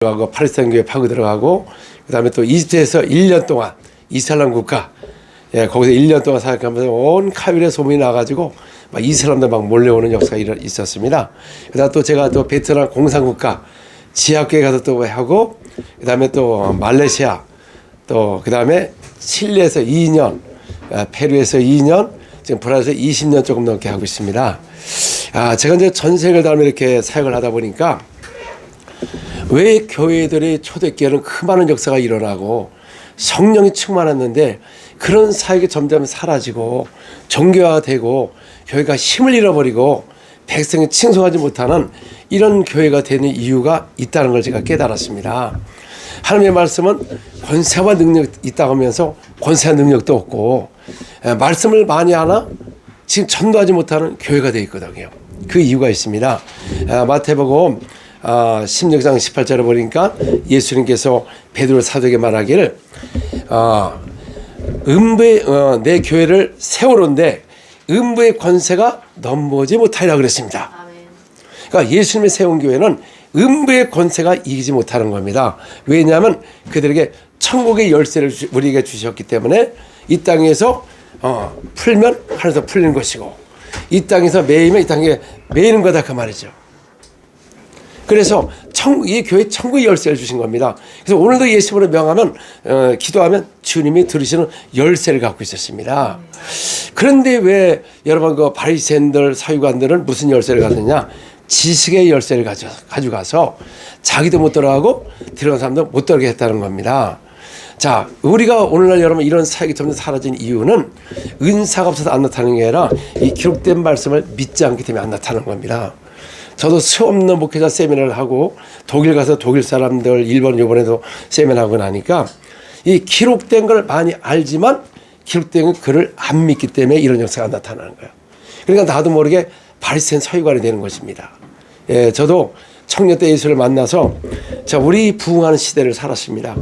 들어가고 팔레스타인 교회 파고 들어가고 그다음에 또 이집트에서 1년 동안 이슬람 국가 거기서 1년 동안 사역하면서 온 카빌에 소문이 나가지고 막 이슬람들 막 몰려오는 역사가 있었습니다. 그다음 또 제가 또 베트남 공산국가 지하교회 가서 또 하고 그다음에 또 말레이시아 또 그다음에 칠레에서 2년 페루에서 2년 지금 브라질에서 20년 조금 넘게 하고 있습니다. 제가 이제 전 세계를 다니며 이렇게 사역을 하다 보니까 왜 교회들의 초대교회는 그 많은 역사가 일어나고 성령이 충만했는데 그런 사역이 점점 사라지고 정교화되고 교회가 힘을 잃어버리고 백성이 칭송하지 못하는 이런 교회가 되는 이유가 있다는 걸 제가 깨달았습니다. 하나님의 말씀은 권세와 능력이 있다고 하면서 권세와 능력도 없고 말씀을 많이 하나 지금 전도하지 못하는 교회가 되어 있거든요. 그 이유가 있습니다. 마태복음 16장 18절에 보니까 예수님께서 베드로 사도에게 말하기를 내 교회를 세우는데 음부의 권세가 넘보지 못하리라 그랬습니다. 그러니까 예수님이 세운 교회는 음부의 권세가 이기지 못하는 겁니다. 왜냐하면 그들에게 천국의 열쇠를 우리에게 주셨기 때문에 이 땅에서 풀면 하늘에서 풀리는 것이고 이 땅에서 매이면 이 땅에 매이는 거다 그 말이죠. 그래서 이 교회 천국의 열쇠를 주신 겁니다. 그래서 오늘도 예수님으로 명하면 기도하면 주님이 들으시는 열쇠를 갖고 있었습니다. 그런데 왜 여러분 그 바리새인들 사유관들은 무슨 열쇠를 가졌냐? 지식의 열쇠를 가져가서 자기도 못 들어가고 들어간 사람도 못 들어가게 했다는 겁니다. 자, 우리가 오늘날 여러분 이런 사역이 점점 사라진 이유는 은사가 없어서 안 나타나는 게 아니라 이 기록된 말씀을 믿지 않기 때문에 안 나타나는 겁니다. 저도 수없는 목회자 세미나를 하고 독일 가서 독일 사람들 일본 요번에도 세미나하고 나니까 이 기록된 걸 많이 알지만 기록된 글을 안 믿기 때문에 이런 역사가 나타나는 거예요. 그러니까 나도 모르게 바리새인 서기관이 되는 것입니다. 저도 청년 때 예수를 만나서 우리 부흥하는 시대를 살았습니다.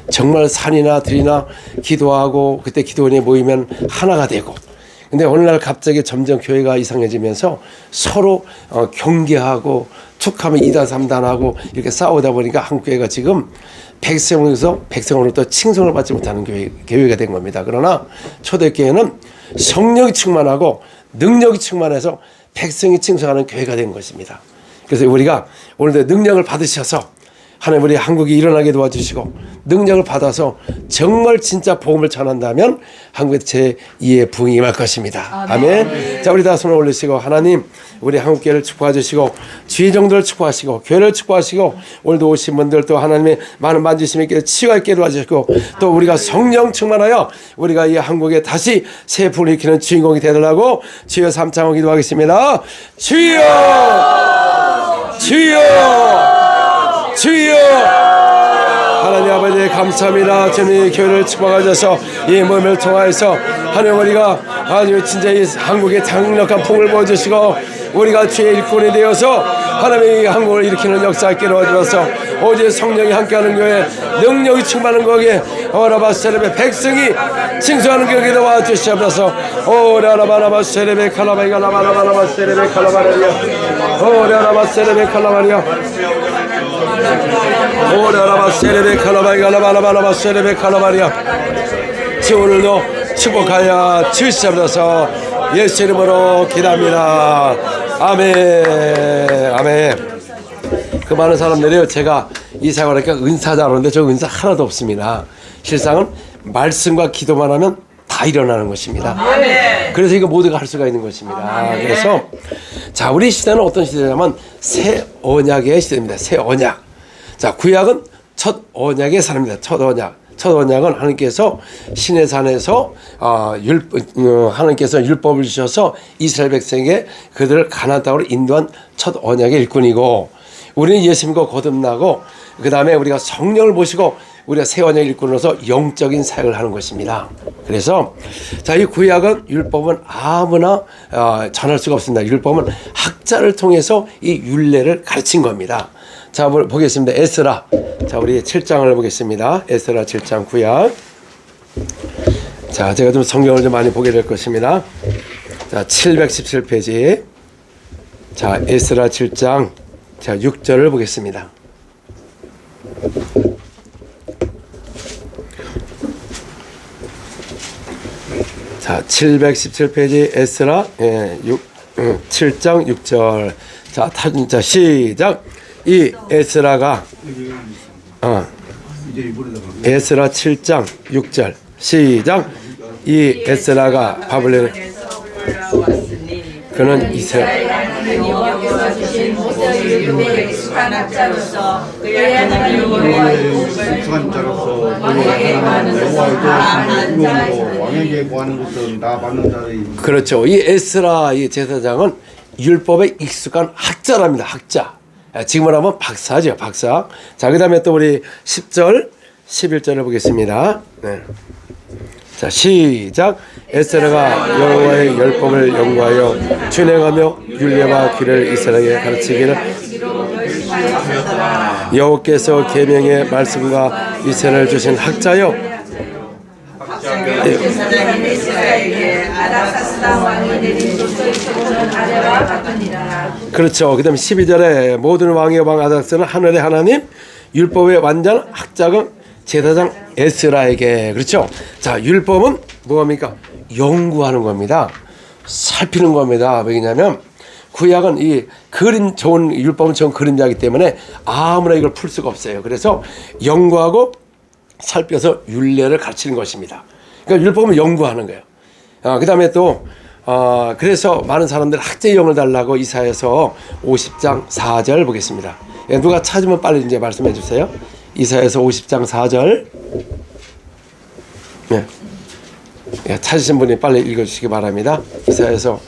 정말 산이나 들이나 기도하고 그때 기도원에 모이면 하나가 되고 근데 오늘날 갑자기 점점 교회가 이상해지면서 서로 경계하고 툭하면 2단 3단하고 이렇게 싸우다 보니까 한국교회가 지금 백성으로부터 칭송을 받지 못하는 교회가 된 겁니다. 그러나 초대교회는 성령이 충만하고 능력이 충만해서 백성이 칭송하는 교회가 된 것입니다. 그래서 우리가 오늘도 능력을 받으셔서 하나님 우리 한국이 일어나게 도와주시고 능력을 받아서 정말 진짜 복음을 전한다면 한국에 제2의 부흥이 임할 것입니다. 아멘. 자, 우리 다 손을 올리시고 하나님 우리 한국교회를 축복해 주시고 주의 정도를 축복하시고 교회를 축복하시고 오늘도 오신 분들 또 하나님의 많은 만지심이 있게 치유가 있게 도와주시고 또 우리가 성령 충만하여 우리가 이 한국에 다시 새 불을 일으키는 주인공이 되달라고 주여 삼창을 기도하겠습니다. 주여 주여 주여 하나님 아버지 감사합니다. 주님이 교회를 축복하셔서 이 몸을 통하여서 하나님 우리가 아주 진짜 이 한국에 강력한 풍을 보여주시고 우리가 주의 일꾼이 되어서 하나님이 한국을 일으키는 역사 있게 도와주셔서 오직 성령이 함께하는 교회 능력이 충만한 거기에 오라바세레베 백성이 칭송하는 교회에 도와주시옵소서. 오라바라바세레베 칼라바이가 라바라바세레베 칼라바리야 오라바세레베 칼라바리야 오라바세레베 칼라바이가 라바라바세레베 칼라바리야 오늘도 축복하여 주시옵소서. 예수 이름으로 기도합니다. 아멘. 아멘. 그 많은 사람들이요 제가 이 사역을 하니까 은사자 그러는데 저 은사 하나도 없습니다. 실상은 말씀과 기도만 하면 다 일어나는 것입니다. 아멘. 그래서 이거 모두가 할 수가 있는 것입니다. 아멘. 그래서 자 우리 시대는 어떤 시대냐면 새 언약의 시대입니다. 새 언약. 자 구약은 첫 언약의 사람입니다. 첫 언약. 첫 언약은 하나님께서 시내산에서 하나님께서 율법을 주셔서 이스라엘 백성에게 그들을 가나안 땅으로 인도한 첫 언약의 일꾼이고 우리는 예수 믿고 거듭나고 그 다음에 우리가 성령을 모시고 우리가 새 언약의 일꾼으로서 영적인 사역을 하는 것입니다. 그래서 자, 이 구약은 율법은 아무나 전할 수가 없습니다. 율법은 학자를 통해서 이 율례를 가르친 겁니다. 자, 보겠습니다. 에스라. 자, 우리 7장을 보겠습니다. 에스라 7장 구약. 자, 제가 좀 성경을 좀 많이 보게 될 것입니다. 자, 717페이지. 자, 에스라 7장 자, 6절을 보겠습니다. 자, 717페이지 에스라 7장 6절. 자, 시작. 이 에스라가 에스라 7장 6절. 시작. 이 에스라가 바벨론에 그는 이스라엘 여호와께서 주신 모세의 익숙한 학자로서 그의 하나님 익숙한 자로서 왕에게 구하는 것은 다 받는 자이고 왕에게 구하는 것은 다 받는 자의. 그렇죠. 이 에스라 이 제사장은 율법에 익숙한 학자랍니다. 학자. 지금으로 하면 박사죠. 박사. 자, 그 다음에 또 우리 10절 11절을 보겠습니다. 네. 자, 시작. 에스라가 여호와의 율법을 연구하여 준행하며 율례와 규례를 이스라엘에게 가르치기를 여호와께서 계명의 말씀과 이스라엘 주신 학자요. 제사장인 이스라엘에게 아닥사스다 왕이 내린 조서의 표본은 아래와 같으니라. 그렇죠. 그 다음에 12절에 모든 왕의 왕 아닥스는 하늘의 하나님 율법의 완전 학자가 제사장 에스라에게. 그렇죠. 자, 율법은 뭐합니까? 연구하는 겁니다. 살피는 겁니다. 왜냐하면 구약은 이 좋은 율법은 좋은 그림자이기 때문에 아무나 이걸 풀 수가 없어요. 그래서 연구하고 살펴서 율례를 가르치는 것입니다. 그러니까 율법은 연구하는 거예요. 그 다음에 또 그래서 많은 사람들 학제의 영을 달라고 이사야서 50장 4절 보겠습니다. 누가 찾으면 빨리 이제 말씀해 주세요. 이사야서 50장 4절. 네. 찾으신 분이 빨리 읽어주시기 바랍니다. 이사야서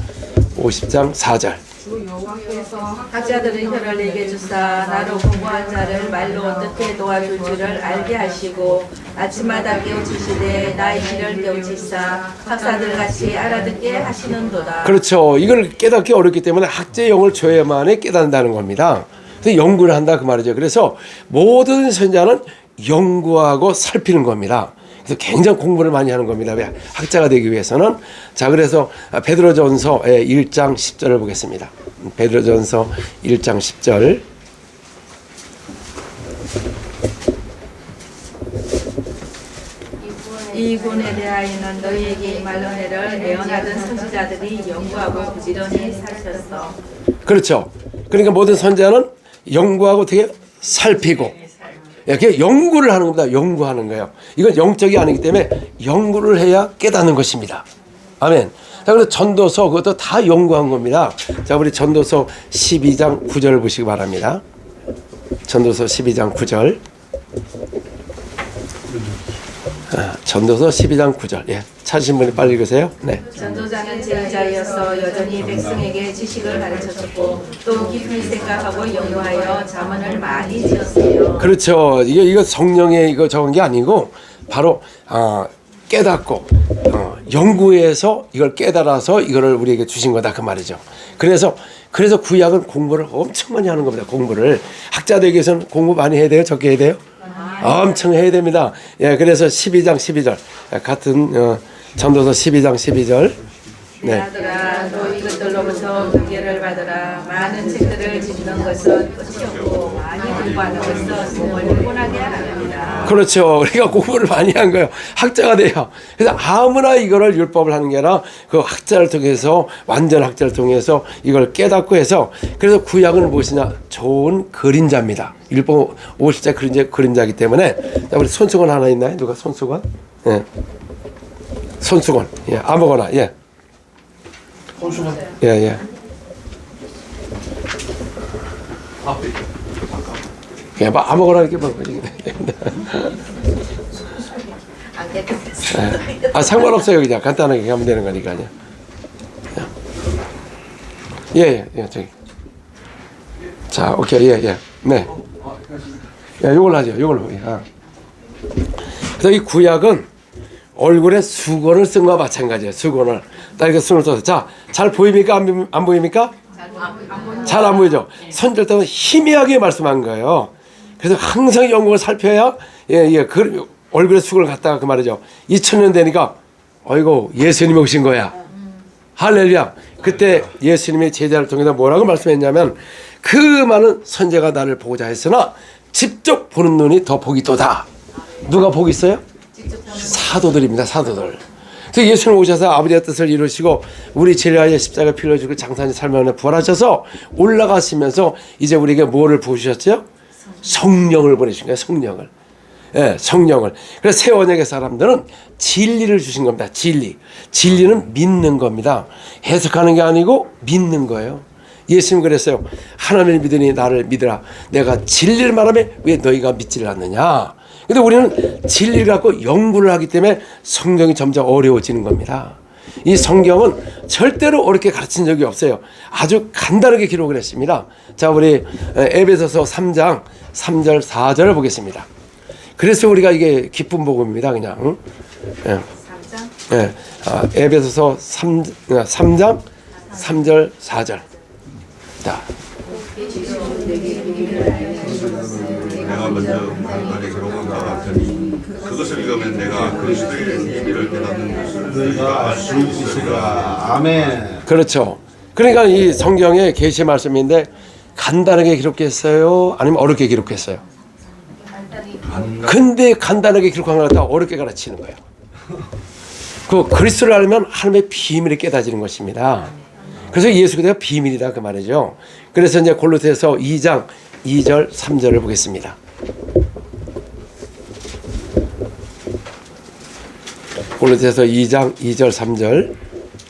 50장 4절. 주 여호와께서 학자들의 혀를 내게 주사 나로 공부한 자를 말로 어떻게 도와줄 줄을 알게 하시고 아침마다 깨우치시되 나의 길을 깨우치사 학사들 같이 알아듣게 하시는도다. 그렇죠. 이걸 깨닫기 어렵기 때문에 학제의 영을 줘야만이 깨닫는다는 겁니다. 그래서 연구를 한다 그 말이죠. 그래서 모든 선자는 연구하고 살피는 겁니다. 그래서 굉장히 공부를 많이 하는 겁니다. 왜? 학자가 되기 위해서는. 자, 그래서 베드로전서 1장 10절을 보겠습니다. 베드로전서 1장 10절. 이 군에 대하여는 너희에게 임할 은혜를 예언하던 선지자들이 연구하고 부지런히 살폈어. 그렇죠. 그러니까 모든 선자는 연구하고 되게 살피고 이렇게 연구를 하는 겁니다. 연구하는 거예요. 이건 영적이 아니기 때문에 연구를 해야 깨닫는 것입니다. 아멘. 자, 그래서 전도서 그것도 다 연구한 겁니다. 자, 우리 전도서 12장 9절을 보시기 바랍니다. 전도서 12장 9절. 전도서 12장 9절. 예. 찾으신 분이 빨리 읽으세요. 네. 전도자는 제자이어서 여전히 백성에게 지식을 가르쳤고 또 깊이 생각하고 연구하여 자문을 많이 지었어요. 그렇죠. 이거 성령의 이거 적은 게 아니고 바로 깨닫고 연구해서 이걸 깨달아서 이거를 우리에게 주신 거다 그 말이죠. 그래서 구약은 공부를 엄청 많이 하는 겁니다. 공부를 학자 되기 위해서는 공부 많이 해야 돼요. 적게 해야 돼요. 엄청 해야 됩니다. 예, 그래서 12장 12절 같은 전도서 12장 12절. 내 아들아, 너 이것들로부터 무게를 받으라. 많은 책들을 짓는 것은 끝이 없고 많이 공부하는 것은 몸을 피곤하게 합니다. 그렇죠. 우리가 공부를 많이 한 거예요. 학자가 돼요. 그래서 아무나 이거를 율법을 하는 게 아니라 그 학자를 통해서 완전 학자를 통해서 이걸 깨닫고 해서 그래서 구약은 무엇이냐? 좋은 그림자입니다. 율법 50자 그림자이기 때문에. 자, 우리 손수건 하나 있나요? 누가 손수건? 예. 손수건. 예. 아무거나. 예. 손수건. 예, 예. 예, 뭐 아무거나 이렇게 뭐 안 깨끗했어. 상관없어요. 그냥 간단하게 하면 되는 거니까요. 예, 저기. 자, 오케이, 예. 네. 요걸 하죠. 요걸로. 그래서 이 구약은 얼굴에 수건을 쓴 거와 마찬가지예요. 수건을. 딱 이렇게 손을 써서. 자, 잘 보입니까? 안 보입니까? 잘 안 보이죠? 선지자 때는 희미하게 말씀한 거예요. 그래서 항상 영국을 살펴야, 그 얼굴에 수건을 갖다가 그 말이죠. 2000년 되니까, 어이구, 예수님이 오신 거야. 할렐루야. 그때 예수님의 제자를 통해서 뭐라고 말씀했냐면, 그 많은 선제가 나를 보고자 했으나 직접 보는 눈이 더 복이 또다. 누가 복이 있어요? 사도들입니다. 사도들. 그래서 예수님 오셔서 아버지의 뜻을 이루시고 우리 죄를 십자가 피를 주고 장사님 삶을 부활하셔서 올라가시면서 이제 우리에게 뭐를 부으셨죠? 성령을 보내신 거예요. 성령을. 예, 성령을. 그래서 새 언약의 사람들은 진리를 주신 겁니다. 진리. 진리는 믿는 겁니다. 해석하는 게 아니고 믿는 거예요. 예수님 그랬어요. 하나님을 믿으니 나를 믿으라. 내가 진리를 말하면 왜 너희가 믿지를 않느냐. 근데 우리는 진리를 갖고 연구를 하기 때문에 성경이 점점 어려워지는 겁니다. 이 성경은 절대로 어렵게 가르친 적이 없어요. 아주 간단하게 기록을 했습니다. 자, 우리 에베소서 3장 3절 4절을 보겠습니다. 그래서 우리가 이게 기쁜 복음입니다. 그냥. 응? 예. 예. 에베소서 3장 3절 4절. 자. 내가 먼저 간간히 그런 것과 같으니 그것을 읽으면 내가 그리스도의 비밀을 깨닫는 것을 너희가 알 수 있으리라. 아멘. 그렇죠. 그러니까 이 성경의 계시 말씀인데 간단하게 기록했어요? 아니면 어렵게 기록했어요? 근데 간단하게 기록한 걸 갖다가 어렵게 가르치는 거예요. 그 그리스도를 알면 하나님의 비밀이 깨닫지는 것입니다. 그래서 예수 그리스도가 비밀이다 그 말이죠. 그래서 이제 골로새서 2장 2절 3절을 보겠습니다. 골로새서 2장 2절 3절.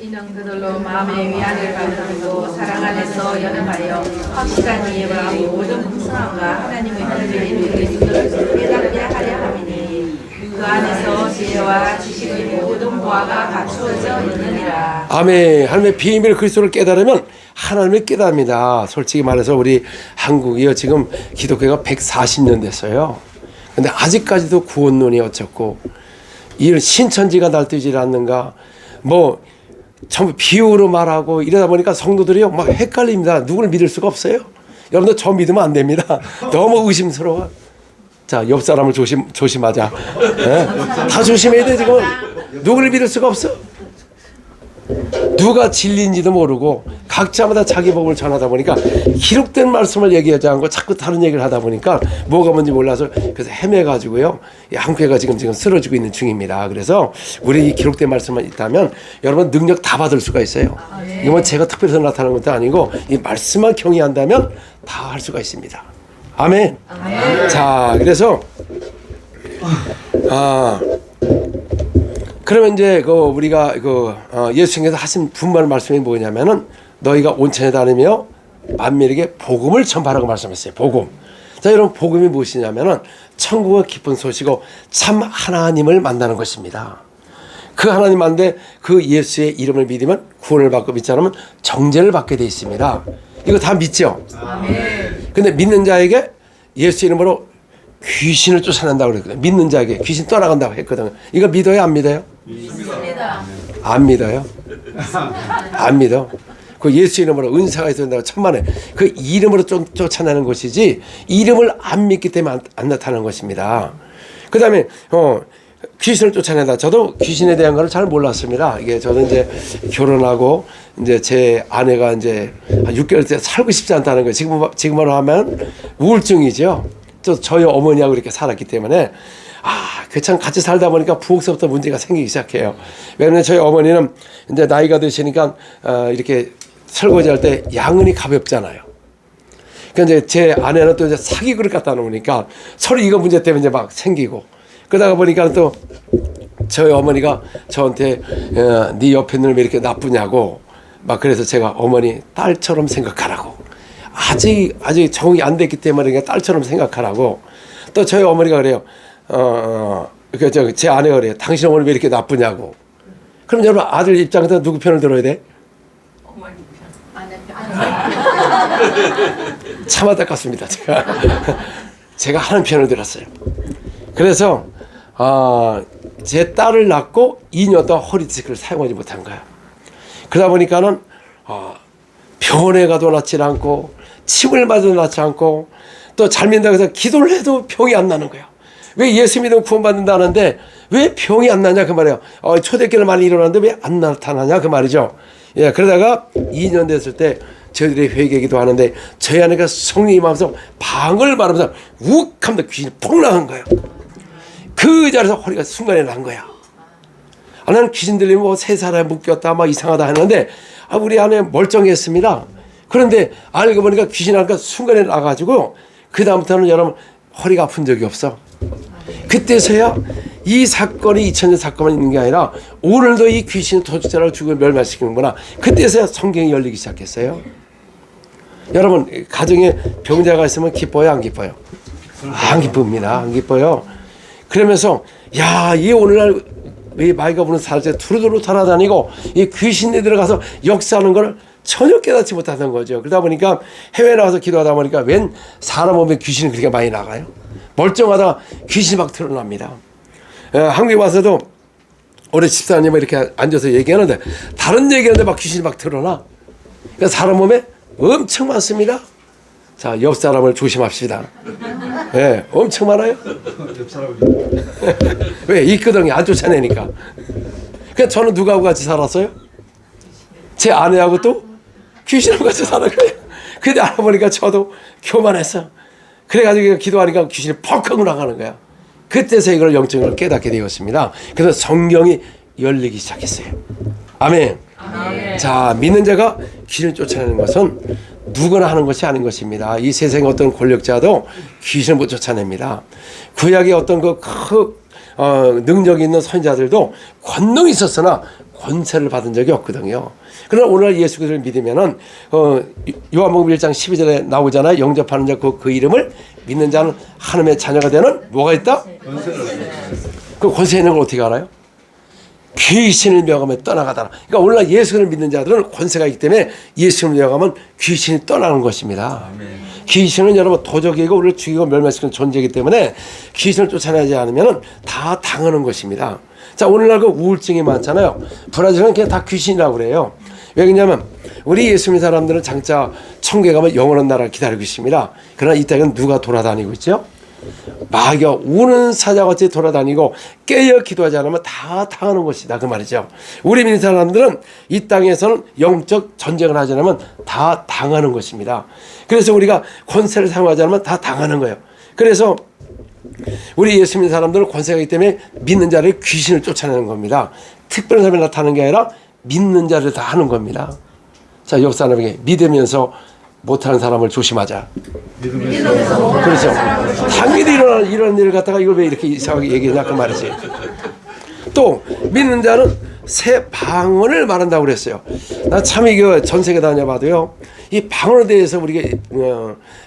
이는 그들로 마음의 위안을 받으므로 사랑 안에서 연합하여 확실한 이해와 모든 풍성함과 하나님의 편지를 그들을 깨닫게 하려 함이니 그 안에서 지혜와 지식의 모든 보화가 갖추어져 있느니라. 아멘. 하나님의 비밀 그리스도를 깨달으면 하나님을 깨닫습니다. 솔직히 말해서 우리 한국이요 지금 기독교가 140년 됐어요. 근데 아직까지도 구원론이 어쩌고 이런 신천지가 날뛰지 않는가 뭐 전부 비유로 말하고 이러다 보니까 성도들이요 막 헷갈립니다. 누구를 믿을 수가 없어요. 여러분들 저 믿으면 안 됩니다. 너무 의심스러워. 자, 옆 사람을 조심하자. 네? 다 조심해야 돼 지금. 누구를 믿을 수가 없어. 누가 진리인지도 모르고 각자마다 자기 복음을 전하다 보니까 기록된 말씀을 얘기하지 않고 자꾸 다른 얘기를 하다 보니까 뭐가 뭔지 몰라서 그래서 헤매가지고요 한국회가 지금 쓰러지고 있는 중입니다. 그래서 우리 이 기록된 말씀만 있다면 여러분 능력 다 받을 수가 있어요. 이건 제가 특별해서 나타나는 것도 아니고 이 말씀만 경외한다면 다 할 수가 있습니다. 아멘. 아멘. 자, 그래서 그러면 이제 우리가 예수님께서 하신 분말 말씀이 뭐냐면은 너희가 온천에 다니며 만민에게 복음을 전파하라고 말씀했어요. 복음. 자, 여러분 복음이 무엇이냐면은 천국의 기쁜 소식이고 참 하나님을 만나는 것입니다. 그 하나님 만데 그 예수의 이름을 믿으면 구원을 받고 믿지 않으면 정죄를 받게 돼 있습니다. 이거 다 믿죠? 아멘. 근데 믿는 자에게 예수 이름으로 귀신을 쫓아낸다고 그랬거든요. 믿는 자에게 귀신 떠나간다고 했거든요. 이거 믿어요? 안 믿어요? 믿습니다. 안 믿어요? 안 믿어. 그 예수 이름으로 은사가 있어야 된다고 천만에 그 이름으로 쫓아내는 것이지 이름을 안 믿기 때문에 안 나타나는 것입니다. 그 다음에 귀신을 쫓아낸다. 저도 귀신에 대한 걸 잘 몰랐습니다. 이게 저는 이제 결혼하고 이제 제 아내가 이제 한 6개월 때 살고 싶지 않다는 거예요. 지금으로 하면 우울증이죠. 저희 어머니하고 이렇게 살았기 때문에 그 참 같이 살다 보니까 부엌서부터 문제가 생기기 시작해요. 왜냐면 저희 어머니는 이제 나이가 드시니까 이렇게 설거지할 때 양은이 가볍잖아요. 그러니까 이제 제 아내는 또 이제 사기 그릇 갖다 놓으니까 서로 이거 문제 때문에 이제 막 생기고 그러다가 보니까 또 저희 어머니가 저한테 네 옆에 있는 왜 이렇게 나쁘냐고 막 그래서 제가 어머니 딸처럼 생각하라고 아직 적응이 안 됐기 때문에 그냥 딸처럼 생각하라고 또 저희 어머니가 그래요. 제 아내가 그래요. 당신 어머니 왜 이렇게 나쁘냐고. 그럼 여러분 아들 입장에서 누구 편을 들어야 돼? 어머니 편. 아내 편. 참 안타깝습니다. 제가 하는 편을 들었어요. 그래서 제 딸을 낳고 2년 동안 허리 디스크를 사용하지 못한 거야. 그러다 보니까는 병원에 가도 낫지 않고 침을 맞아도 낫지 않고 또 잘 믿는다고 해서 기도를 해도 병이 안 나는 거야. 왜 예수 믿으면 구원받는다는데 왜 병이 안 나냐 그 말이에요. 초대교회를 많이 일어났는데 왜 안 나타나냐 그 말이죠. 예, 그러다가 2년 됐을 때 저희들이 회개기도 하는데 저희 안에가 성령이 임하면서 방을 말하면서 욱 하면서 귀신이 폭락한 거예요. 그 자리에서 허리가 순간에 난 거야. 나는 귀신 들리면 뭐 세 사람에 묶였다 막 이상하다 했는데 우리 안에 멀쩡했습니다. 그런데 알고 보니까 귀신 하니까 순간에 나가지고 그 다음부터는 여러분 허리가 아픈 적이 없어. 그때서야 이 사건이 2000년 사건만 있는 게 아니라 오늘도 이 귀신이 도둑질하고 죽음을 멸망시키는구나. 그때서야 성경이 열리기 시작했어요. 여러분 가정에 병자가 있으면 기뻐요 안 기뻐요? 안 기쁩니다. 안 기뻐요. 그러면서 이 오늘날 이 마귀가 부는 사람들 두루두루 돌아다니고 이 귀신이 들어가서 역사하는 걸 전혀 깨닫지 못하는 거죠. 그러다 보니까 해외 나와서 기도하다 보니까 웬 사람 몸에 귀신이 그렇게 많이 나가요? 멀쩡하다가 귀신이 막 드러납니다. 한국에 와서도 올해 집사님이 이렇게 앉아서 얘기하는데 다른 얘기하는데 막 귀신이 막 드러나. 그러니까 사람 몸에 엄청 많습니다. 자, 옆 사람을 조심합시다. 네, 엄청 많아요. 왜? 있거든요. 안 쫓아내니까. 그러니까 저는 누구하고 같이 살았어요? 제 아내하고 또 귀신하고 같이 살았어요. 근데 알아보니까 저도 교만했어. 그래가지고 기도하니까 귀신이 퍽하고 나가는 거야. 그때서 이걸 영적으로 깨닫게 되었습니다. 그래서 성경이 열리기 시작했어요. 아멘. 아멘. 자, 믿는 자가 귀신을 쫓아내는 것은 누구나 하는 것이 아닌 것입니다. 이 세상의 어떤 권력자도 귀신을 못 쫓아냅니다. 구약의 어떤 능력이 있는 선지자들도 권능이 있었으나 권세를 받은 적이 없거든요. 그러나 오늘 예수 그리스도를 믿으면은 요한복음 1장 12절에 나오잖아요. 영접하는 자 그 이름을 믿는 자는 하나님의 자녀가 되는 뭐가 있다? 그 권세 있는 걸 어떻게 알아요? 귀신을 명하면 떠나가더라. 그러니까 오늘날 예수를 믿는 자들은 권세가 있기 때문에 예수를 명하면 귀신이 떠나는 것입니다. 아멘. 귀신은 여러분 도적이고 우리를 죽이고 멸망시키는 존재이기 때문에 귀신을 쫓아내지 않으면 다 당하는 것입니다. 자, 오늘날 그 우울증이 많잖아요. 브라질은 그냥 다 귀신이라고 그래요. 왜 그러냐면 우리 예수 믿는 사람들은 장차 천국에 가면 영원한 나라를 기다리고 있습니다. 그러나 이 땅에는 누가 돌아다니고 있죠? 마귀가 우는 사자같이 돌아다니고 깨어 기도하지 않으면 다 당하는 것이다 그 말이죠. 우리 믿는 사람들은 이 땅에서는 영적 전쟁을 하지 않으면 다 당하는 것입니다. 그래서 우리가 권세를 사용하지 않으면 다 당하는 거예요. 그래서 우리 예수 믿는 사람들은 권세가 있기 때문에 믿는 자를 귀신을 쫓아내는 겁니다. 특별한 사람이 나타나는 게 아니라 믿는 자를 다 하는 겁니다. 자, 옆 사람에게 믿으면서 못하는 사람을 조심하자. 그렇죠. 당연히 이런 일을 갖다가 이걸 왜 이렇게 이상하게 얘기했냐 그 말이지. 또 믿는 자는 새 방언을 말한다고 그랬어요. 나 참 이거 전 세계 다녀봐도요. 이 방언에 대해서 우리가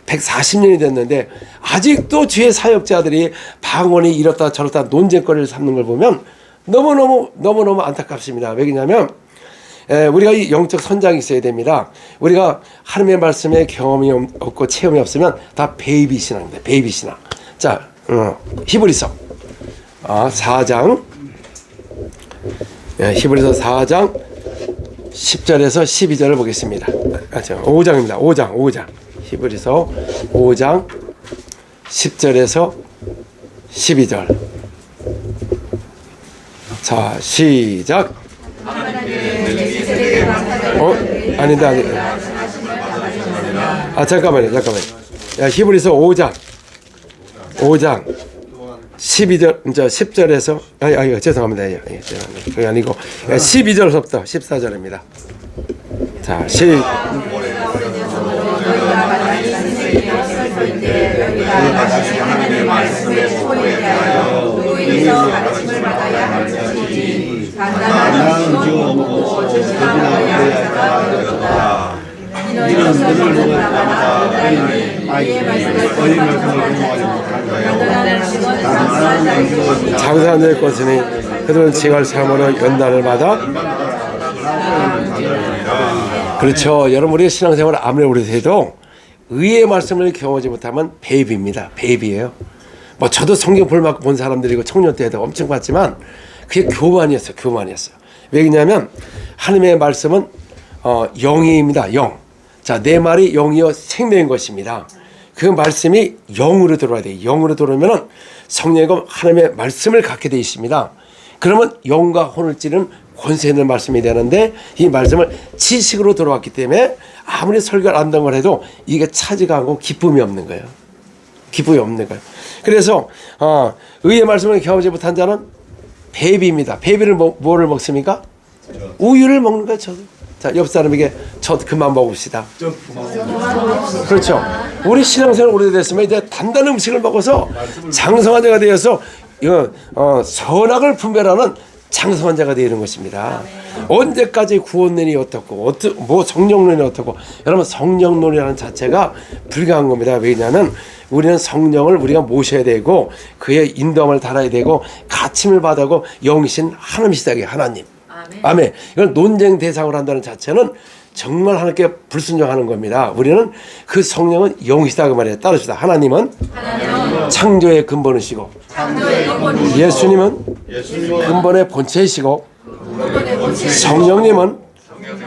140년이 됐는데 아직도 주의 사역자들이 방언이 이렇다 저렇다 논쟁거리를 삼는 걸 보면 너무너무 안타깝습니다. 왜 그러냐면 우리가 이 영적 선장이 있어야 됩니다. 우리가 하나님의 말씀에 경험이 없고 체험이 없으면 다 베이비 신앙입니다. 베이비 신앙. 자, 히브리서 4장 히브리서 4장 10절에서 12절을 보겠습니다. 5장입니다. 5장 히브리서 5장 10절에서 12절. 자, 시작. 아닌데. 잠깐만요. 히브리서 5장 12절, 10절에서, 죄송합니다. 그게 아니고, 12절부터 14절입니다. 자, 하나님의 말씀에 소홀히 대하여 의에서 가르침을 받아야 할지 간단한 지금 먹고 조심하여야 할 자가 되었다. 이는 것을 먹으라마나 온다이니 이의 말씀을 장사한 자의 것이니 그들은 지갈 삶으로 연단을 받아. 그렇죠. 여러분 우리의 신앙생활 아무리 오래돼도 의의 말씀을 경험하지 못하면 베이비입니다. 베이비예요. 뭐 저도 성경 본 사람들이고 청년 때도 엄청 봤지만 그게 교만이었어요. 왜 그러냐면 하나님의 말씀은 영이입니다. 영. 자, 내 말이 영이요 생명인 것입니다. 그 말씀이 영으로 들어와야 돼요. 영으로 들어오면은 성령과 하나님의 말씀을 갖게 되어 있습니다. 그러면 영과 혼을 찌르는 권세 있는 말씀이 되는데 이 말씀을 지식으로 들어왔기 때문에 아무리 설교를 안다고 해도 이게 차지가 않고 기쁨이 없는 거예요. 기쁨이 없는 거예요. 그래서 의의 말씀을 경험하지 못한 자는 베비입니다. 베비를 뭐를 먹습니까? 우유를 먹는 거예요. 저도. 자, 옆 사람에게 저도 그만 먹읍시다. 그렇죠. 우리 신앙생활 오래됐으면 이제 단단한 음식을 먹어서 장성한 자가 되어서 선악을 분별하는 장성한 자가 되는 것입니다. 언제까지 구원론이 어떻고 뭐 성령론이 어떻고 여러분 성령론이라는 자체가 불가한 겁니다. 왜냐하면 우리는 성령을 우리가 모셔야 되고 그의 인도함을 달아야 되고 가침을 받고 영신 하나님이시다. 하나님. 아멘. 이걸 논쟁 대상으로 한다는 자체는 정말 하나님께 불순종하는 겁니다. 우리는 그 성령은 영이시다 그 말이에요. 따르시다. 하나님은 창조의 근본이시고 예수님은 근본의 본체이시고 성령님은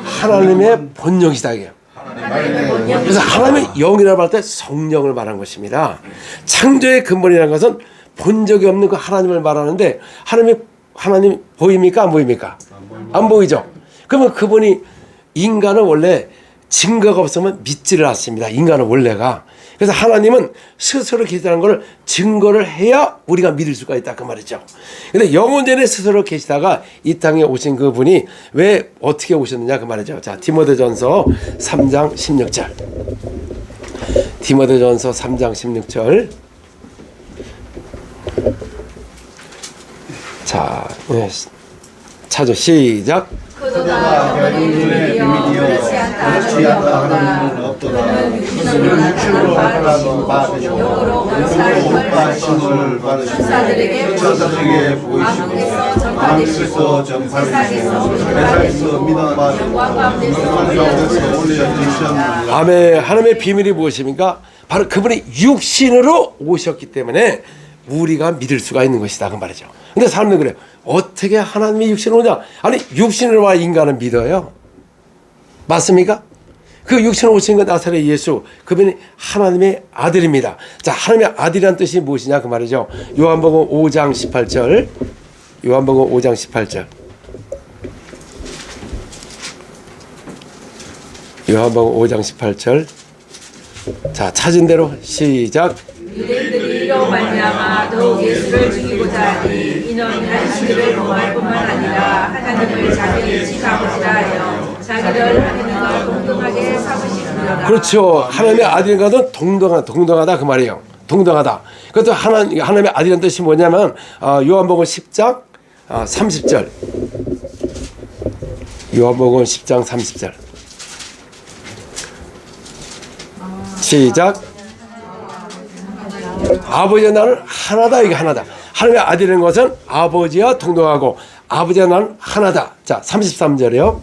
하나님의 본영이시다. 그래서 하나님의 영이라고 할 때 성령을 말한 것입니다. 창조의 근본이라는 것은 본 적이 없는 그 하나님을 말하는데 하나님 보입니까? 안 보입니까? 안 보이죠? 그러면 그분이 인간은 원래 증거가 없으면 믿지를 않습니다. 인간은 원래가. 그래서 하나님은 스스로 계시다는 걸 증거를 해야 우리가 믿을 수가 있다 그 말이죠. 근데 영원 전에 스스로 계시다가 이 땅에 오신 그분이 왜 어떻게 오셨느냐 그 말이죠. 자, 디모데전서 3장 16절. 디모데전서 3장 16절. 자, 찾아 시작. 그도다 별의 비밀이여 그렇지 않다 하는 없도다. 그는 육신으로 나타나던 바되시고 영으로 권사를 받으시고 천사들에게 보이시고 왕께서 전파되시고 세상에서 믿음 받으시고 영광 가운데서 올려주셨느니라. 아멘. 하나님의 비밀이 무엇입니까? 바로 그분이 육신으로 오셨기 때문에 우리가 믿을 수가 있는 것이다 그 말이죠. 근데 사람들은 그래요. 어떻게 하나님이 육신으로 오냐? 아니 육신으로 와 인간은 믿어요. 맞습니까? 그 육신으로 오신 건 나사렛 예수. 그분이 하나님의 아들입니다. 자, 하나님의 아들이란 뜻이 무엇이냐 그 말이죠. 요한복음 5장 18절. 요한복음 5장 18절. 요한복음 5장 18절. 자, 찾은 대로 시작. 유대인들이 이로 말미암아 더욱 예수를 죽이고자 하니 이는 자신들을 범할 뿐만 아니라 하나님을 자기의 이치 아버지라 하여 자기를 하나님과 동등하게 삼으시느니라. 그렇죠. 하나님의 아들과도 동등하다 그 말이에요. 동등하다. 그것도 하나님의 아들이라는 뜻이 뭐냐면 요한복음 10장 30절. 요한복음 10장 30절. 시작. 아버지와 나는 하나다. 이게 하나다. 하나님의 아들인 것은 아버지와 동등하고 아버지와 나는 하나다. 자, 33절이요.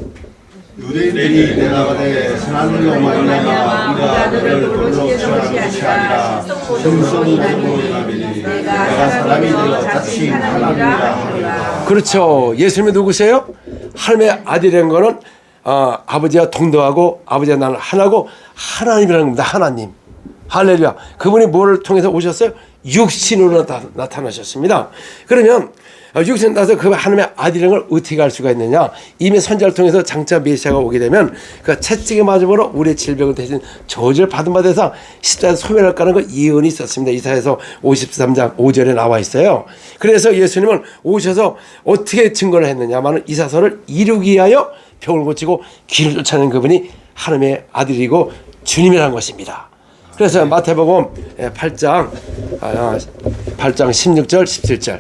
유대인들이 대답하되 하나님으로 말미암아 우리가 너를 돌로 치는 것이 아니라 성성으로 남이니 내가 사람이 되어 자칭 하나님이라 하노라. 그렇죠. 예수님이 누구세요? 하나님의 아들인 거는 아버지와 동등하고 아버지와 나는 하나고 하나님이라는 겁니다. 하나님. 할렐루야. 그분이 뭐를 통해서 오셨어요? 육신으로 나타나셨습니다. 그러면 육신 나서 그 하나님의 아들인 걸 어떻게 알 수가 있느냐? 이미 선지자를 통해서 장차 메시아가 오게 되면 그 채찍에 맞음으로 우리의 질병을 대신 저주를 받은 바 돼서 십자가에서 소멸할까 하는 그 예언이 있었습니다. 이사야서 53장 5절에 나와 있어요. 그래서 예수님은 오셔서 어떻게 증거를 했느냐면 이사서를 이루기 위하여 병을 고치고 길을 쫓아내는 그분이 하나님의 아들이고 주님이라는 것입니다. 그래서 마태복음 8장 16절 17절.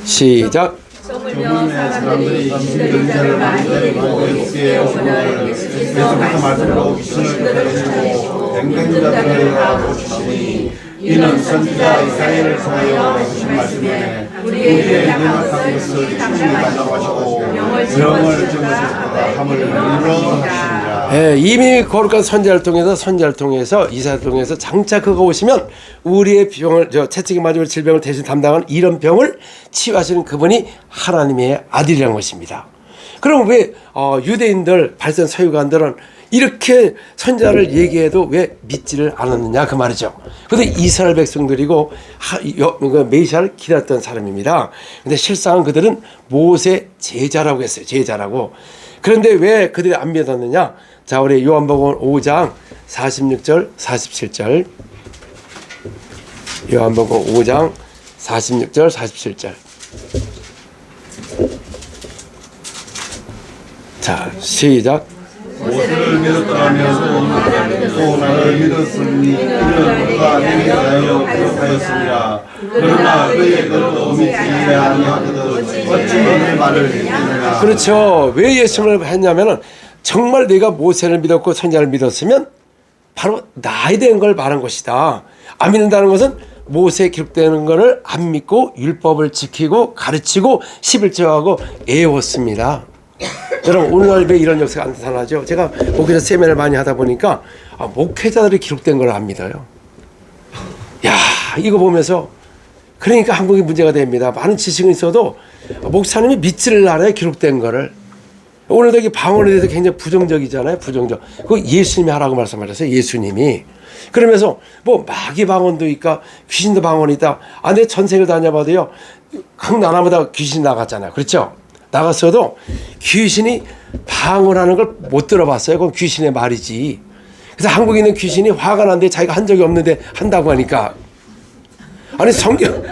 시작. 저물며 사람들이 신들인 자를 많이 데리고 예수께 오거늘 예수께서 말씀으로 귀신들을 쫓아내시고 힘든 자들을 고치시니 이는 선지자 이사야를 통하여 하신 말씀에 우리의 연약한 것을 충분히 만나가시고 명을 증거하셨다 함을 이루어하시니라. 이미 거룩한 선지자를 통해서 이사를 통해서 장차 그가 오시면 우리의 병을 채찍에 맞은 질병을 대신 담당하는 이런 병을 치유하시는 그분이 하나님의 아들이라는 것입니다. 그럼 왜 유대인들 발선 서유관들은 이렇게 선자를 얘기해도 왜 믿지를 않았느냐 그 말이죠. 그런데 이스라엘 백성들이고 메시아를 기다렸던 사람입니다. 그런데 실상은 그들은 모세 제자라고 했어요. 제자라고. 그런데 왜 그들이 안 믿었느냐? 자, 우리 요한복음 5장 46절 47절. 요한복음 5장 46절 47절. 자, 시작. 모세를 믿었다면 또 나를 믿었으니 이는 그가 내게 하여 기록하였습니다. 그러나 그의 것도 믿지 아니하거든 어찌 내 말을 믿느냐. 그렇죠. 왜 예수님을 했냐면은 정말 내가 모세를 믿었고 선자를 믿었으면 바로 나에 대한 걸 말한 것이다. 안 믿는다는 것은 모세에 기록되는 것을 안 믿고 율법을 지키고 가르치고 11조하고 애웠습니다. 여러분 오늘날 왜 이런 역사가 안 나타나죠? 제가 목회자 세미나를 많이 하다 보니까 목회자들이 기록된 걸 안 믿어요. 야, 이거 보면서 그러니까 한국이 문제가 됩니다. 많은 지식은 있어도 목사님이 믿지를 않아요. 기록된 거를. 오늘도 이 방언에 대해서 굉장히 부정적이잖아요. 부정적. 그거 예수님이 하라고 말씀하셨어요. 예수님이. 그러면서 뭐 마귀 방언도 있고 귀신도 방언이 있다. 아, 내 전생을 다녀봐도요. 각 나라마다 귀신이 나갔잖아요. 그렇죠? 나갔어도 귀신이 방언하는 걸 못 들어봤어요. 그건 귀신의 말이지. 그래서 한국에 있는 귀신이 화가 난데 자기가 한 적이 없는데 한다고 하니까. 아니 성경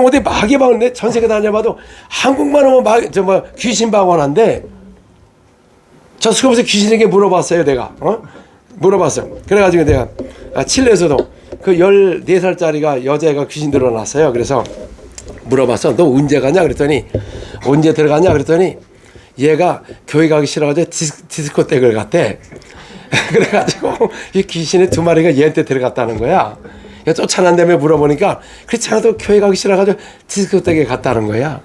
어디 마귀 방언 내 전세계 다녀봐도 한국만 오면 귀신 방언한데 저 수업에서 귀신에게 물어봤어요. 내가 물어봤어요. 그래가지고 내가 칠레에서도 그 14살짜리가 여자애가 귀신 들어났어요. 그래서 물어봤어. 너 언제 가냐? 그랬더니 언제 들어가냐? 그랬더니 얘가 교회 가기 싫어가지고 디스코텍을 갔대. 그래가지고 이 귀신의 2마리가 얘한테 들어갔다는 거야. 쫓아난다며 물어보니까 그렇지 않아도 교회 가기 싫어가지고 디스코텍에 갔다는 거야.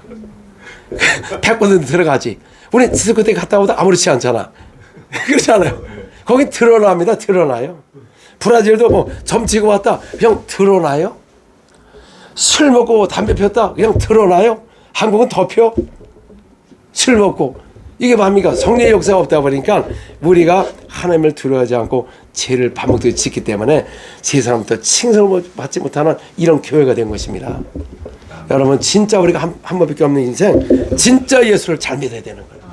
패권은 들어가지. 우리 디스코텍 갔다 오도 아무렇지 않잖아. 그렇지 않아요? 거기 드러납니다. 드러나요. 브라질도 뭐 점치고 왔다. 그냥 드러나요. 술 먹고 담배 폈다. 그냥 드러나요. 한국은 더 펴. 술 먹고. 이게 뭡니까? 성령의 역사가 없다 보니까 우리가 하나님을 두려워하지 않고 죄를 반복되게 짓기 때문에 세상부터 칭송을 받지 못하는 이런 교회가 된 것입니다. 여러분 진짜 우리가 한 번밖에 없는 인생 진짜 예수를 잘 믿어야 되는 거예요.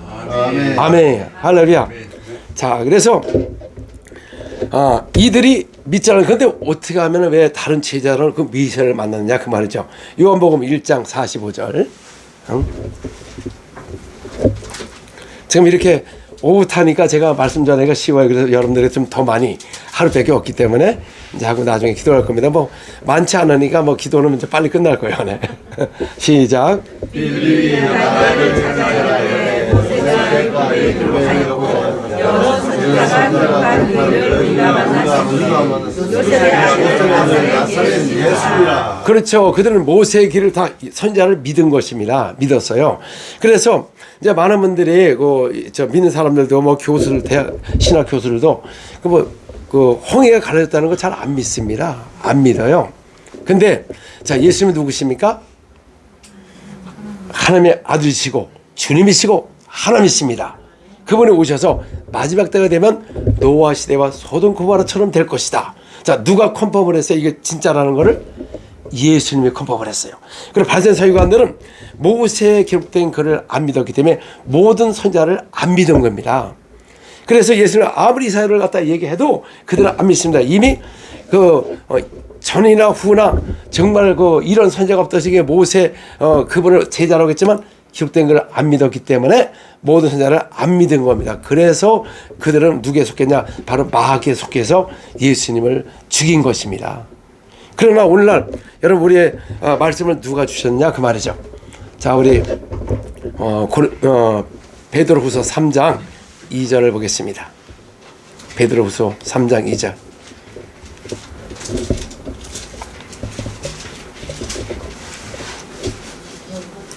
아멘. 아멘. 할렐루야. 자, 그래서 이들이 믿지 않은 그런데 어떻게 하면 왜 다른 제자를 그 메시아를 만났느냐 그 말이죠. 요한복음 1장 45절. 지금 이렇게 오붓하니까 제가 말씀 전하기가 쉬워요. 그래서 여러분들이 좀 더 많이 하루밖에 없기 때문에 이제 하고 나중에 기도할 겁니다. 뭐 많지 않으니까 뭐 기도는 이제 빨리 끝날 거예요. 네. 시작. 그렇죠. 그들은 모세의 길을 다 선자를 믿은 것입니다. 믿었어요. 그래서 이제 많은 분들이 저 믿는 사람들도 뭐 교수들 신학 교수들도 그 홍해가 가려졌다는 거 잘 안 믿습니다. 안 믿어요. 근데 자 예수님이 누구십니까? 하나님의 아들이시고 주님이시고 하나님이십니다. 그분이 오셔서 마지막 때가 되면 노아 시대와 소돔 고모라처럼 될 것이다. 자, 누가 컨펌을 했어요? 이게 진짜라는 거를 예수님이 컨펌을 했어요. 그리고 바리새인 서기관들은 모세에 기록된 글을 안 믿었기 때문에 모든 선자를 안 믿은 겁니다. 그래서 예수님은 아무리 이사야를 갖다 얘기해도 그들은 안 믿습니다. 이미 전이나 후나 정말 이런 선자가 없듯이 모세 그분을 제자라고 했지만 기록된 걸 안 믿었기 때문에 모든 선자를 안 믿은 겁니다. 그래서 그들은 누구에 속했냐? 바로 마귀에 속해서 예수님을 죽인 것입니다. 그러나 오늘날 여러분 우리의 말씀을 누가 주셨냐 그 말이죠. 자, 우리 베드로후서 3장 2절을 보겠습니다. 베드로후서 3장 2절.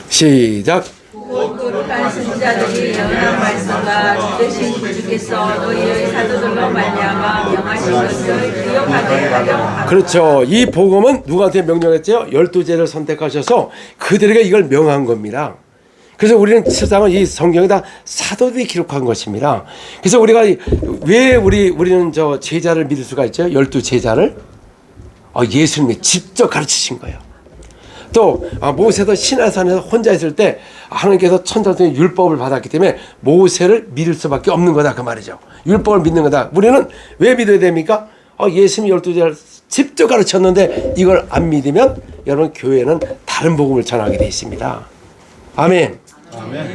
시작. 거룩한 선지자들이 영향 말씀과 주되신 주께서 너희의 사도들로 말미암아 명하신 것을 기억하게 하려. 그렇죠. 이 복음은 누구한테 명령했죠? 12제를 선택하셔서 그들에게 이걸 명한 겁니다. 그래서 우리는 실상은 이 성경에다 사도들이 기록한 것입니다. 그래서 우리가 왜 우리는 저 제자를 믿을 수가 있죠? 12 제자를 예수님이 직접 가르치신 거예요. 또 모세도 시내산에서 혼자 있을 때 하나님께서 천사들의 율법을 받았기 때문에 모세를 믿을 수밖에 없는 거다 그 말이죠. 율법을 믿는 거다. 우리는 왜 믿어야 됩니까? 예수님이 12제자를 직접 가르쳤는데 이걸 안 믿으면 여러분 교회는 다른 복음을 전하게 되어 있습니다. 아멘.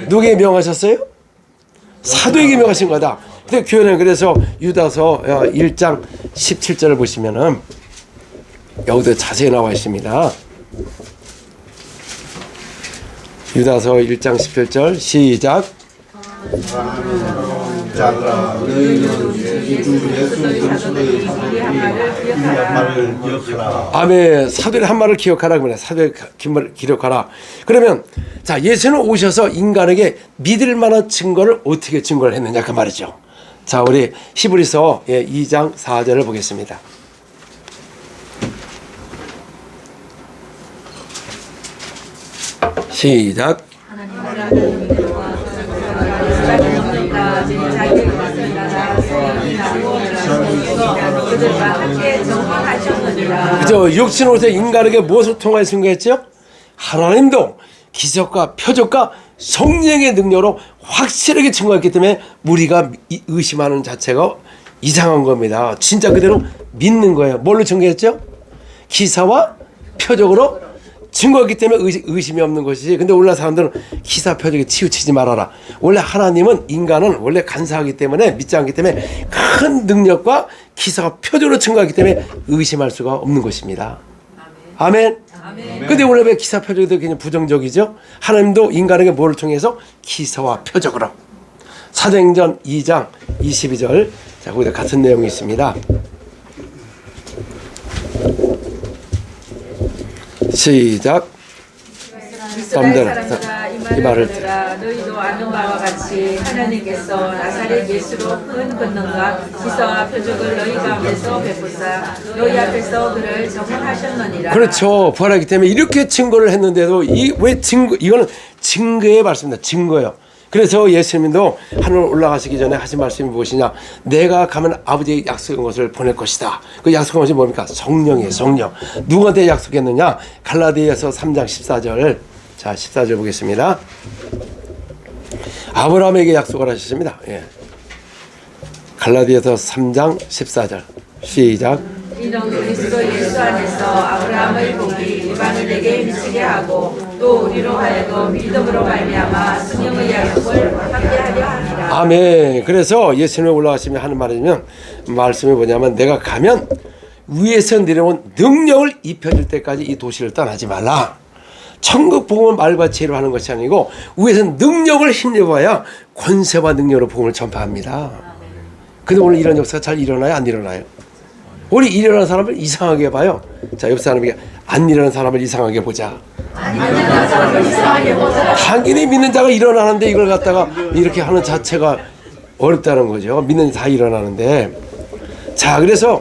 누구에게 명하셨어요? 사도에게 명하신 거다. 근데 교회는 그래서 유다서 1장 17절을 보시면은 여기도 자세히 나와 있습니다. 유다서 1장 17절 시작. 너희는 주 예수 그리스도의 사도들이 한 말을 기억하라. 아멘. 사도의 한 말을 기억하라 그러면 사도의 긴 말을 기록하라. 그러면 자 예수는 오셔서 인간에게 믿을 만한 증거를 어떻게 증거를 했느냐 그 말이죠. 자 우리 히브리서 2장 4절을 보겠습니다. 시작. 그죠? 육신으로서 인간에게 무엇을 통하여 증거했죠? 하나님도 기적과 표적과 성령의 능력으로 확실하게 증거했기 때문에 우리가 의심하는 자체가 이상한 겁니다. 진짜 그대로 믿는 거예요. 뭘로 증거했죠? 기사와 표적으로 증거했기 때문에 의심이 없는 것이지. 근데 오늘날 사람들은 기사 표적에 치우치지 말아라. 원래 하나님은 인간은 원래 간사하기 때문에 믿지 않기 때문에 큰 능력과 기사와 표적으로 증거하기 때문에 의심할 수가 없는 것입니다. 아멘. 근데 원래 왜 기사 표적이 그냥 부정적이죠? 하나님도 인간에게 뭐를 통해서 기사와 표적으로. 사도행전 2장 22절. 자, 거기다 같은 내용이 있습니다. 시작. 이 말을 들으라. 너희도 아는 바와 같이 하나님께서 나사렛 예수로 큰 권능과 기사와 표적을 너희 가운데서 베푸사 너희 앞에서 그를 정언하셨느니라. 그렇죠. 부활하기 때문에 이렇게 증거를 했는데도 왜 증거? 이거는 증거의 말씀입니다. 증거요. 그래서 예수님도 하늘 올라가시기 전에 하신 말씀이 무엇이냐? 내가 가면 아버지의 약속한 것을 보낼 것이다. 그 약속한 것이 뭡니까? 성령이에요. 성령. 누구한테 약속했느냐? 갈라디아서 3장 14절. 자, 14절 보겠습니다. 아브라함에게 약속을 하셨습니다. 예. 갈라디아서 3장 14절. 시작. 이는 그리스도 예수 안에서 아브라함의 복이 일반인에게 미치게 하고 또 우리로 하여금 믿음으로 말미암아 성령의 약속을 받게 하려 함이라. 아멘. 그래서 예수님이 올라가시면 하는 말씀이 뭐냐면 내가 가면 위에서 내려온 능력을 입혀줄 때까지 이 도시를 떠나지 말라. 천국 복음은 말과 지혜로 하는 것이 아니고 위에서 능력을 힘입어야 권세와 능력으로 복음을 전파합니다. 근데 오늘 이런 역사가 잘 일어나요? 안 일어나요? 우리 일어나는 사람을 이상하게 봐요. 자, 옆 사람에게 안 일어나는 사람을 이상하게 보자. 당연히 믿는 자가 일어나는데 이걸 갖다가 이렇게 하는 자체가 어렵다는 거죠. 믿는 자 다 일어나는데. 자, 그래서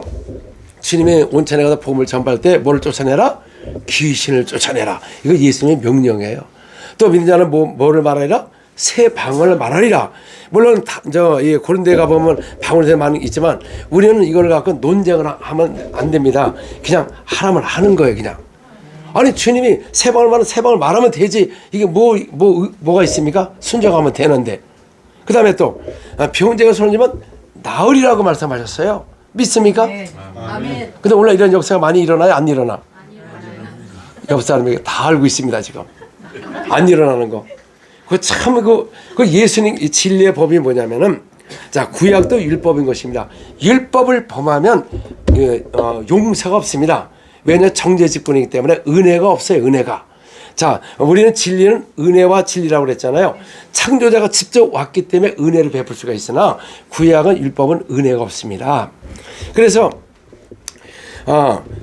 주님의 온천에 가서 복음을 전파할 때 뭐를 쫓아내라? 귀신을 쫓아내라. 이거 예수님의 명령이에요. 또 믿는 자는 뭐를 말하리라? 새 방언을 말하리라. 물론 고린도에 가보면 방언이 많이 있지만 우리는 이걸 갖고 논쟁을 하면 안 됩니다. 그냥 하라면 하는 거예요. 그냥. 아니 주님이 새 방언을 말하면 되지. 이게 뭐가 있습니까? 순종하면 되는데. 그 다음에 또 병자가 손을 나으리라고 말씀하셨어요. 믿습니까? 네. 아멘. 근데 원래 이런 역사가 많이 일어나요? 안 일어나? 옆 사람에게 다 알고 있습니다. 지금 안 일어나는 거. 그 예수님 진리의 법이 뭐냐면은 자 구약도 율법인 것입니다. 율법을 범하면 용서가 없습니다. 왜냐 정죄직분이기 때문에 은혜가 없어요. 은혜가. 자 우리는 진리는 은혜와 진리라고 그랬잖아요. 창조자가 직접 왔기 때문에 은혜를 베풀 수가 있으나 구약은 율법은 은혜가 없습니다. 그래서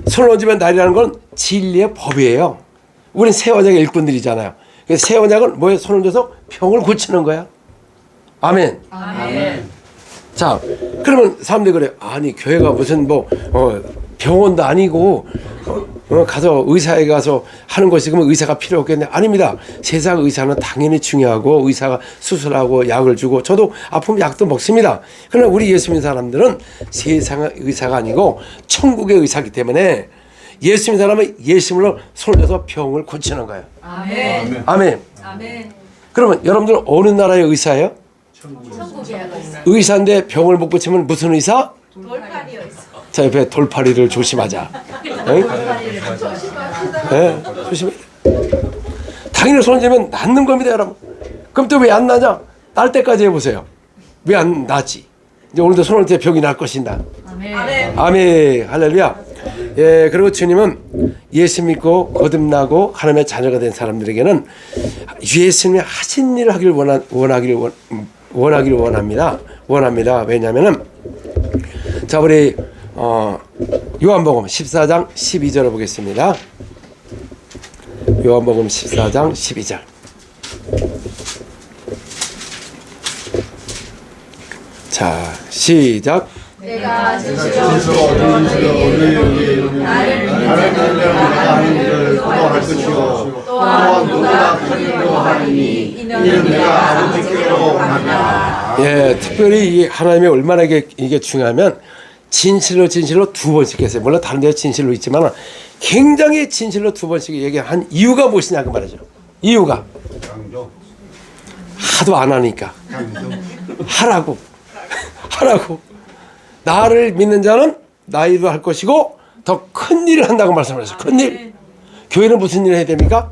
손을 얹으면 날이라는 건 진리의 법이에요. 우리는 새 언약의 일꾼들이잖아요. 새 언약은 뭐에 손을 얹어서 병을 고치는 거야. 아멘. 아멘. 자, 그러면 사람들이 그래. 아니 교회가 무슨 병원도 아니고 가서 의사에 가서 하는 것이 그러면 의사가 필요 없겠네. 아닙니다. 세상 의사는 당연히 중요하고 의사가 수술하고 약을 주고 저도 아프면 약도 먹습니다. 그러나 우리 예수 믿는 사람들은 세상의 의사가 아니고 천국의 의사이기 때문에 예수 믿는 사람은 예수님으로 손을 대서 병을 고치는 거예요. 아멘. 아멘. 아멘. 그러면 여러분들 어느 나라의 의사예요? 천국의 의사. 의사인데 병을 못 고치면 무슨 의사? 돌팔이여 있어. 자, 옆에 돌팔이를 조심하자. 네, 조심해. 당연히 손을 대면 낫는 겁니다, 여러분. 그럼 또 왜 안 나냐? 날 때까지 해보세요. 왜 안 나지? 이제 오늘도 손을 대 병이 날 것인다. 아멘. 아멘. 할렐루야. 예, 그리고 주님은 예수 믿고 거듭나고 하나님의 자녀가 된 사람들에게는 예수님이 하신 일을 하기를 원하기를 원합니다. 왜냐하면은 자, 우리 요한복음 14장 12절을 보겠습니다. 요한복음 14장 12절. 자, 시작. 내가 진실로 너희에게 나를 믿는 자가 하는 일을 너도 할 것이요 또한 누가 그 일도 하리니 이는 내가 아버지께로 간다. 예, 특별히 이 하나님이 얼마나 이게 중요하면 진실로 두 번씩 했어요. 물론 다른 데 진실로 있지만 굉장히 진실로 두 번씩 얘기한 이유가 무엇이냐 그 말이죠. 이유가 하도 안 하니까 하라고 나를 믿는 자는 나이도 할 것이고 더 큰 일을 한다고 말씀하셨어요. 큰 일. 교회는 무슨 일을 해야 됩니까?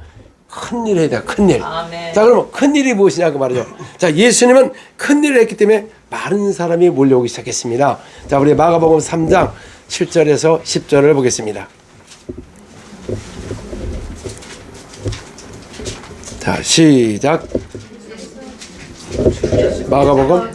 큰 일을 해야 돼요. 큰 일. 자, 그러면 큰 일이 무엇이냐 그 말이죠. 자, 예수님은 큰 일을 했기 때문에 많은 사람이 몰려오기 시작했습니다. 자, 우리 마가복음 3장 7절에서 10절을 보겠습니다. 자, 시작. 마가복음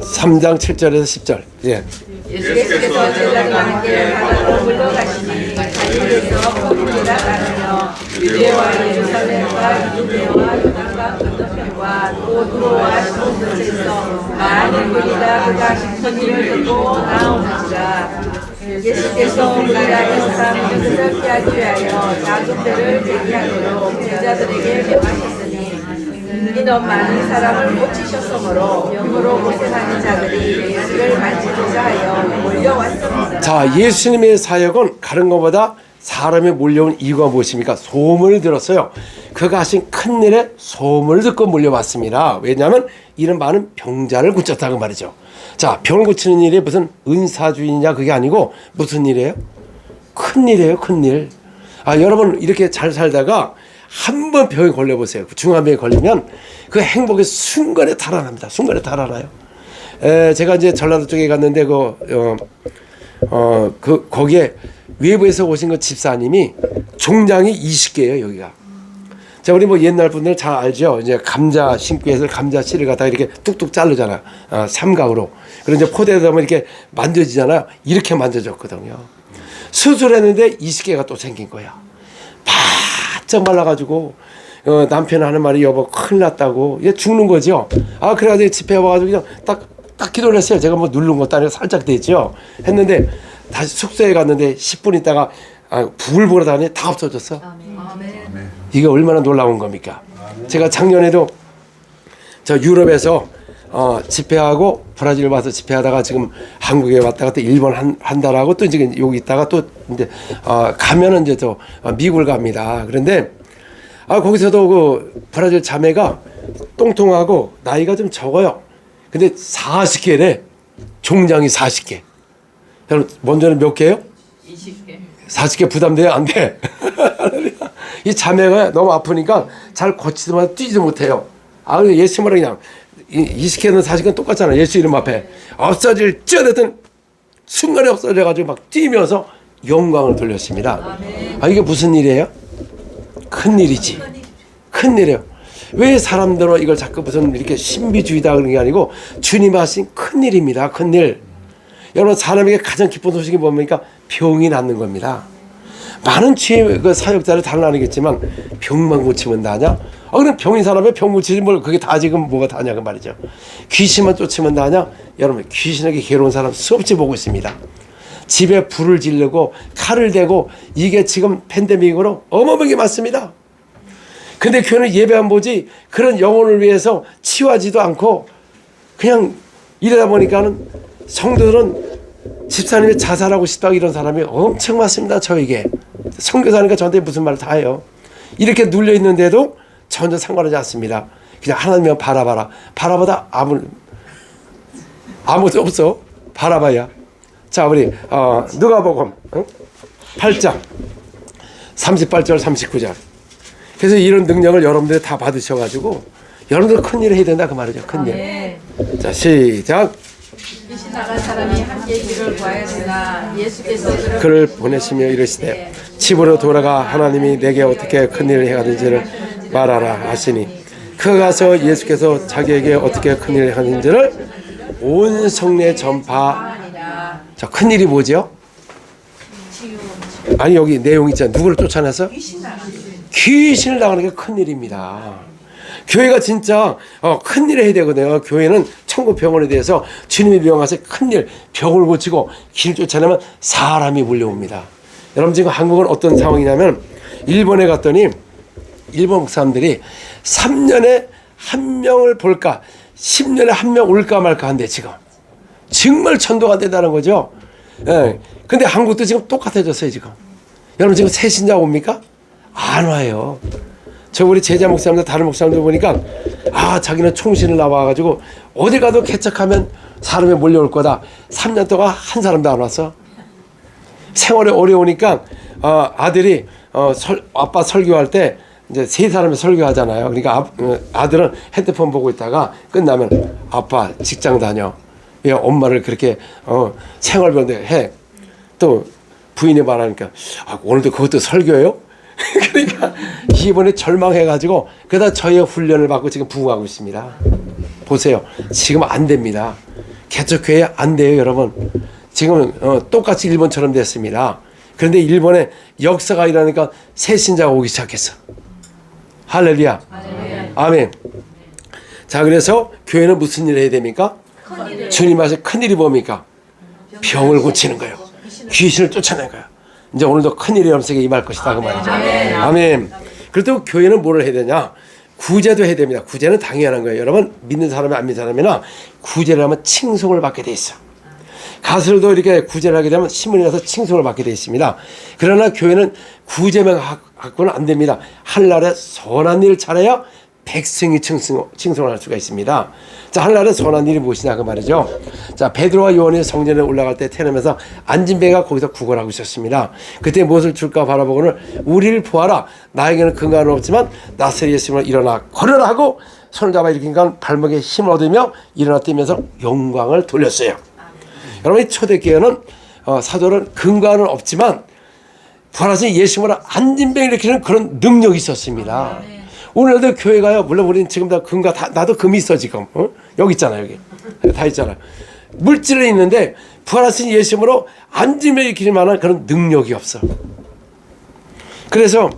3장 7절에서 10절. 예. 예수께서 제자들과 함께 바다로 물러가시니 갈릴리에서 거기로 따르며 유대와 예루살렘과 이두메와 요단강 건너편과 또 두로와 시돈 끝에서 많은 무리가 그가 하신 일을 듣고 나오는지라. 예수께서 우리가 영상 그들을 피하기 위하여 작은 배를 대기하도록 제자들에게 명하셨으니 이는 많은 사람을 고치셨으므로 병으로 고생하는 자들이 예수를 만지고자 하여 몰려왔습니다. 자, 예수님의 사역은 다른 것보다 사람이 몰려온 이유가 무엇입니까? 소문을 들었어요. 그가 하신 큰 일에 소문을 듣고 몰려왔습니다. 왜냐하면 이는 많은 병자를 고쳤다고 말이죠. 자, 병을 고치는 일이 무슨 은사주의냐 그게 아니고 무슨 일이에요? 큰 일이에요. 큰 일. 아, 여러분 이렇게 잘 살다가 한 번 병에 걸려보세요. 중환병에 걸리면 그 행복이 순간에 달아납니다. 순간에 달아나요. 제가 이제 전라도 쪽에 갔는데 거기에 외부에서 오신 그 집사님이 종장이 20개예요. 여기가. 자, 우리 뭐 옛날 분들 잘 알죠. 이제 감자 심기 위해서 감자 씨를 갖다가 이렇게 뚝뚝 자르잖아. 삼각으로. 그리고 이제 포대에다 보면 이렇게 만져지잖아요. 이렇게 만져졌거든요. 수술했는데 20개가 또 생긴 거야. 바짝 말라가지고 남편이 하는 말이 여보 큰일 났다고. 얘 죽는 거죠. 아, 그래가지고 집에 와가지고 그냥 딱 기도를 했어요. 제가 뭐 누른 것도 아니고 살짝 됐죠. 했는데 다시 숙소에 갔는데 10분 있다가 불을 보러 다니 다 없어졌어. 아멘. 이게 얼마나 놀라운 겁니까? 제가 작년에도 저 유럽에서 집회하고 브라질 와서 집회하다가 지금 한국에 왔다가 또 일본 한 달하고 또 이제 여기 있다가 또 이제 가면은 이제 또 미국을 갑니다. 그런데 거기서도 그 브라질 자매가 똥통하고 나이가 좀 적어요. 근데 40개래. 종장이 40개. 먼저는 몇 개예요? 20개. 40개 부담돼요? 안 돼. 이 자매가 너무 아프니까 잘 걷지도 뛰지도 못해요. 예수님을 그냥 20개는 40개는 똑같잖아. 예수 이름 앞에 없어질지어쨌든 순간에 없어져가지고 막 뛰면서 영광을 돌렸습니다. 이게 무슨 일이에요? 큰 일이지. 큰 일이에요. 왜 사람들은 이걸 자꾸 무슨 이렇게 신비주의다 그런 게 아니고 주님 하신 큰 일입니다. 큰 일. 여러분 사람에게 가장 기쁜 소식이 뭡니까? 병이 낫는 겁니다. 많은 치유 그 사역자를 달라니겠지만 병만 고치면 다냐? 그럼 병인 사람이 병 고치지 뭘 그게 다 지금 뭐가 다냐 그 말이죠. 귀신만 쫓으면 다냐? 여러분 귀신에게 괴로운 사람 수없이 보고 있습니다. 집에 불을 지르고 칼을 대고 이게 지금 팬데믹으로 어마어마하게 많습니다. 근데 교회는 예배 안 보지 그런 영혼을 위해서 치유하지도 않고 그냥 이러다 보니까는 성도들은 집사님이 자살하고 싶다고 이런 사람이 엄청 많습니다. 저에게 선교사니까 저한테 무슨 말을 다 해요. 이렇게 눌려 있는데도 전혀 상관하지 않습니다. 그냥 하나님만 바라봐라. 바라보다 아무도 없어. 바라봐야. 자, 우리 누가복음 8장 38절 39절. 그래서 이런 능력을 여러분들이 다 받으셔가지고 여러분들 큰일을 해야 된다 그 말이죠. 큰일. 자, 시작. 이시 나간 사람이 함께 길을 구하였으나 예수께서 그를 보내시며 이르시되 집으로 돌아가 하나님이 내게 어떻게 큰일을 해가든지를 말하라 하시니 그가 가서 예수께서 자기에게 어떻게 큰일을 하는지를 온 성내에 전파. 자, 큰일이 뭐죠? 아니 여기 내용 있잖아. 누구를 쫓아내서? 귀신을 나가는 게 큰일입니다. 교회가 진짜 큰일을 해야 되거든요. 교회는 천국 병원에 대해서 주님이 명하셔 큰일, 병을 고치고 길 쫓아내면 사람이 몰려옵니다. 여러분 지금 한국은 어떤 상황이냐면 일본에 갔더니 일본 사람들이 3년에 한 명을 볼까 10년에 한 명 올까 말까 한대 지금. 정말 천도가 된다는 거죠. 예. 근데 한국도 지금 똑같아졌어요 지금. 여러분 지금 새 신자 옵니까? 안 와요. 저 우리 제자 목사님들 다른 목사님들 보니까 자기는 총신을 나와가지고 어디 가도 개척하면 사람이 몰려올 거다. 3년 동안 한 사람도 안 왔어. 생활이 어려우니까 아들이 아빠 설교할 때 이제 세 사람이 설교하잖아요. 그러니까 아들은 핸드폰 보고 있다가 끝나면 아빠 직장 다녀. 왜 엄마를 그렇게 생활병대 해. 또 부인이 말하니까 오늘도 그것도 설교예요? 그러니까 이번에 절망해가지고 그러다 저의 훈련을 받고 지금 부흥하고 있습니다. 보세요. 지금 안 됩니다. 개척교회 안 돼요 여러분. 지금 똑같이 일본처럼 됐습니다. 그런데 일본에 역사가 일어나니까 새 신자가 오기 시작했어. 할렐루야. 아멘. 자, 그래서 교회는 무슨 일을 해야 됩니까? 주님 앞에 큰일이 뭡니까? 병을 고치는 거예요. 귀신을 쫓아내는 거예요. 이제 오늘도 큰일이 여러분에게 임할 것이다 그 말이죠. 아멘. 그래도 교회는 뭘 해야 되냐? 구제도 해야 됩니다. 구제는 당연한 거예요. 여러분 믿는 사람이 안 믿는 사람이나 구제를 하면 칭송을 받게 돼 있어. 가수들도 이렇게 구제를 하게 되면 신문에 가서 칭송을 받게 돼 있습니다. 그러나 교회는 구제만 갖고는 안 됩니다. 한날에 선한 일을 잘해야 백성이 칭송을 할 수가 있습니다. 자, 한날에 선한 일이 무엇이냐 그 말이죠. 자, 베드로와 요한이 성전에 올라갈 때 태어나면서 앉은 배가 거기서 구걸하고 있었습니다. 그때 무엇을 줄까 바라보고는 우리를 보아라. 나에게는 근간은 없지만 나사렛 예수님을 일어나 걸으라 하고 손을 잡아 일으키니까 발목에 힘을 얻으며 일어나 뛰면서 영광을 돌렸어요. 여러분 초대교회는 사도는 근간은 없지만 부활하신 예수님을 앉은 배에 일으키는 그런 능력이 있었습니다. 오늘도 교회 가요. 물론 우리는 지금 다 금가 나도 금이 있어 지금. 여기 있잖아 여기. 다 있잖아. 물질은 있는데 부활하신 예수님으로 앉은 배에 일으킬 만한 그런 능력이 없어. 그래서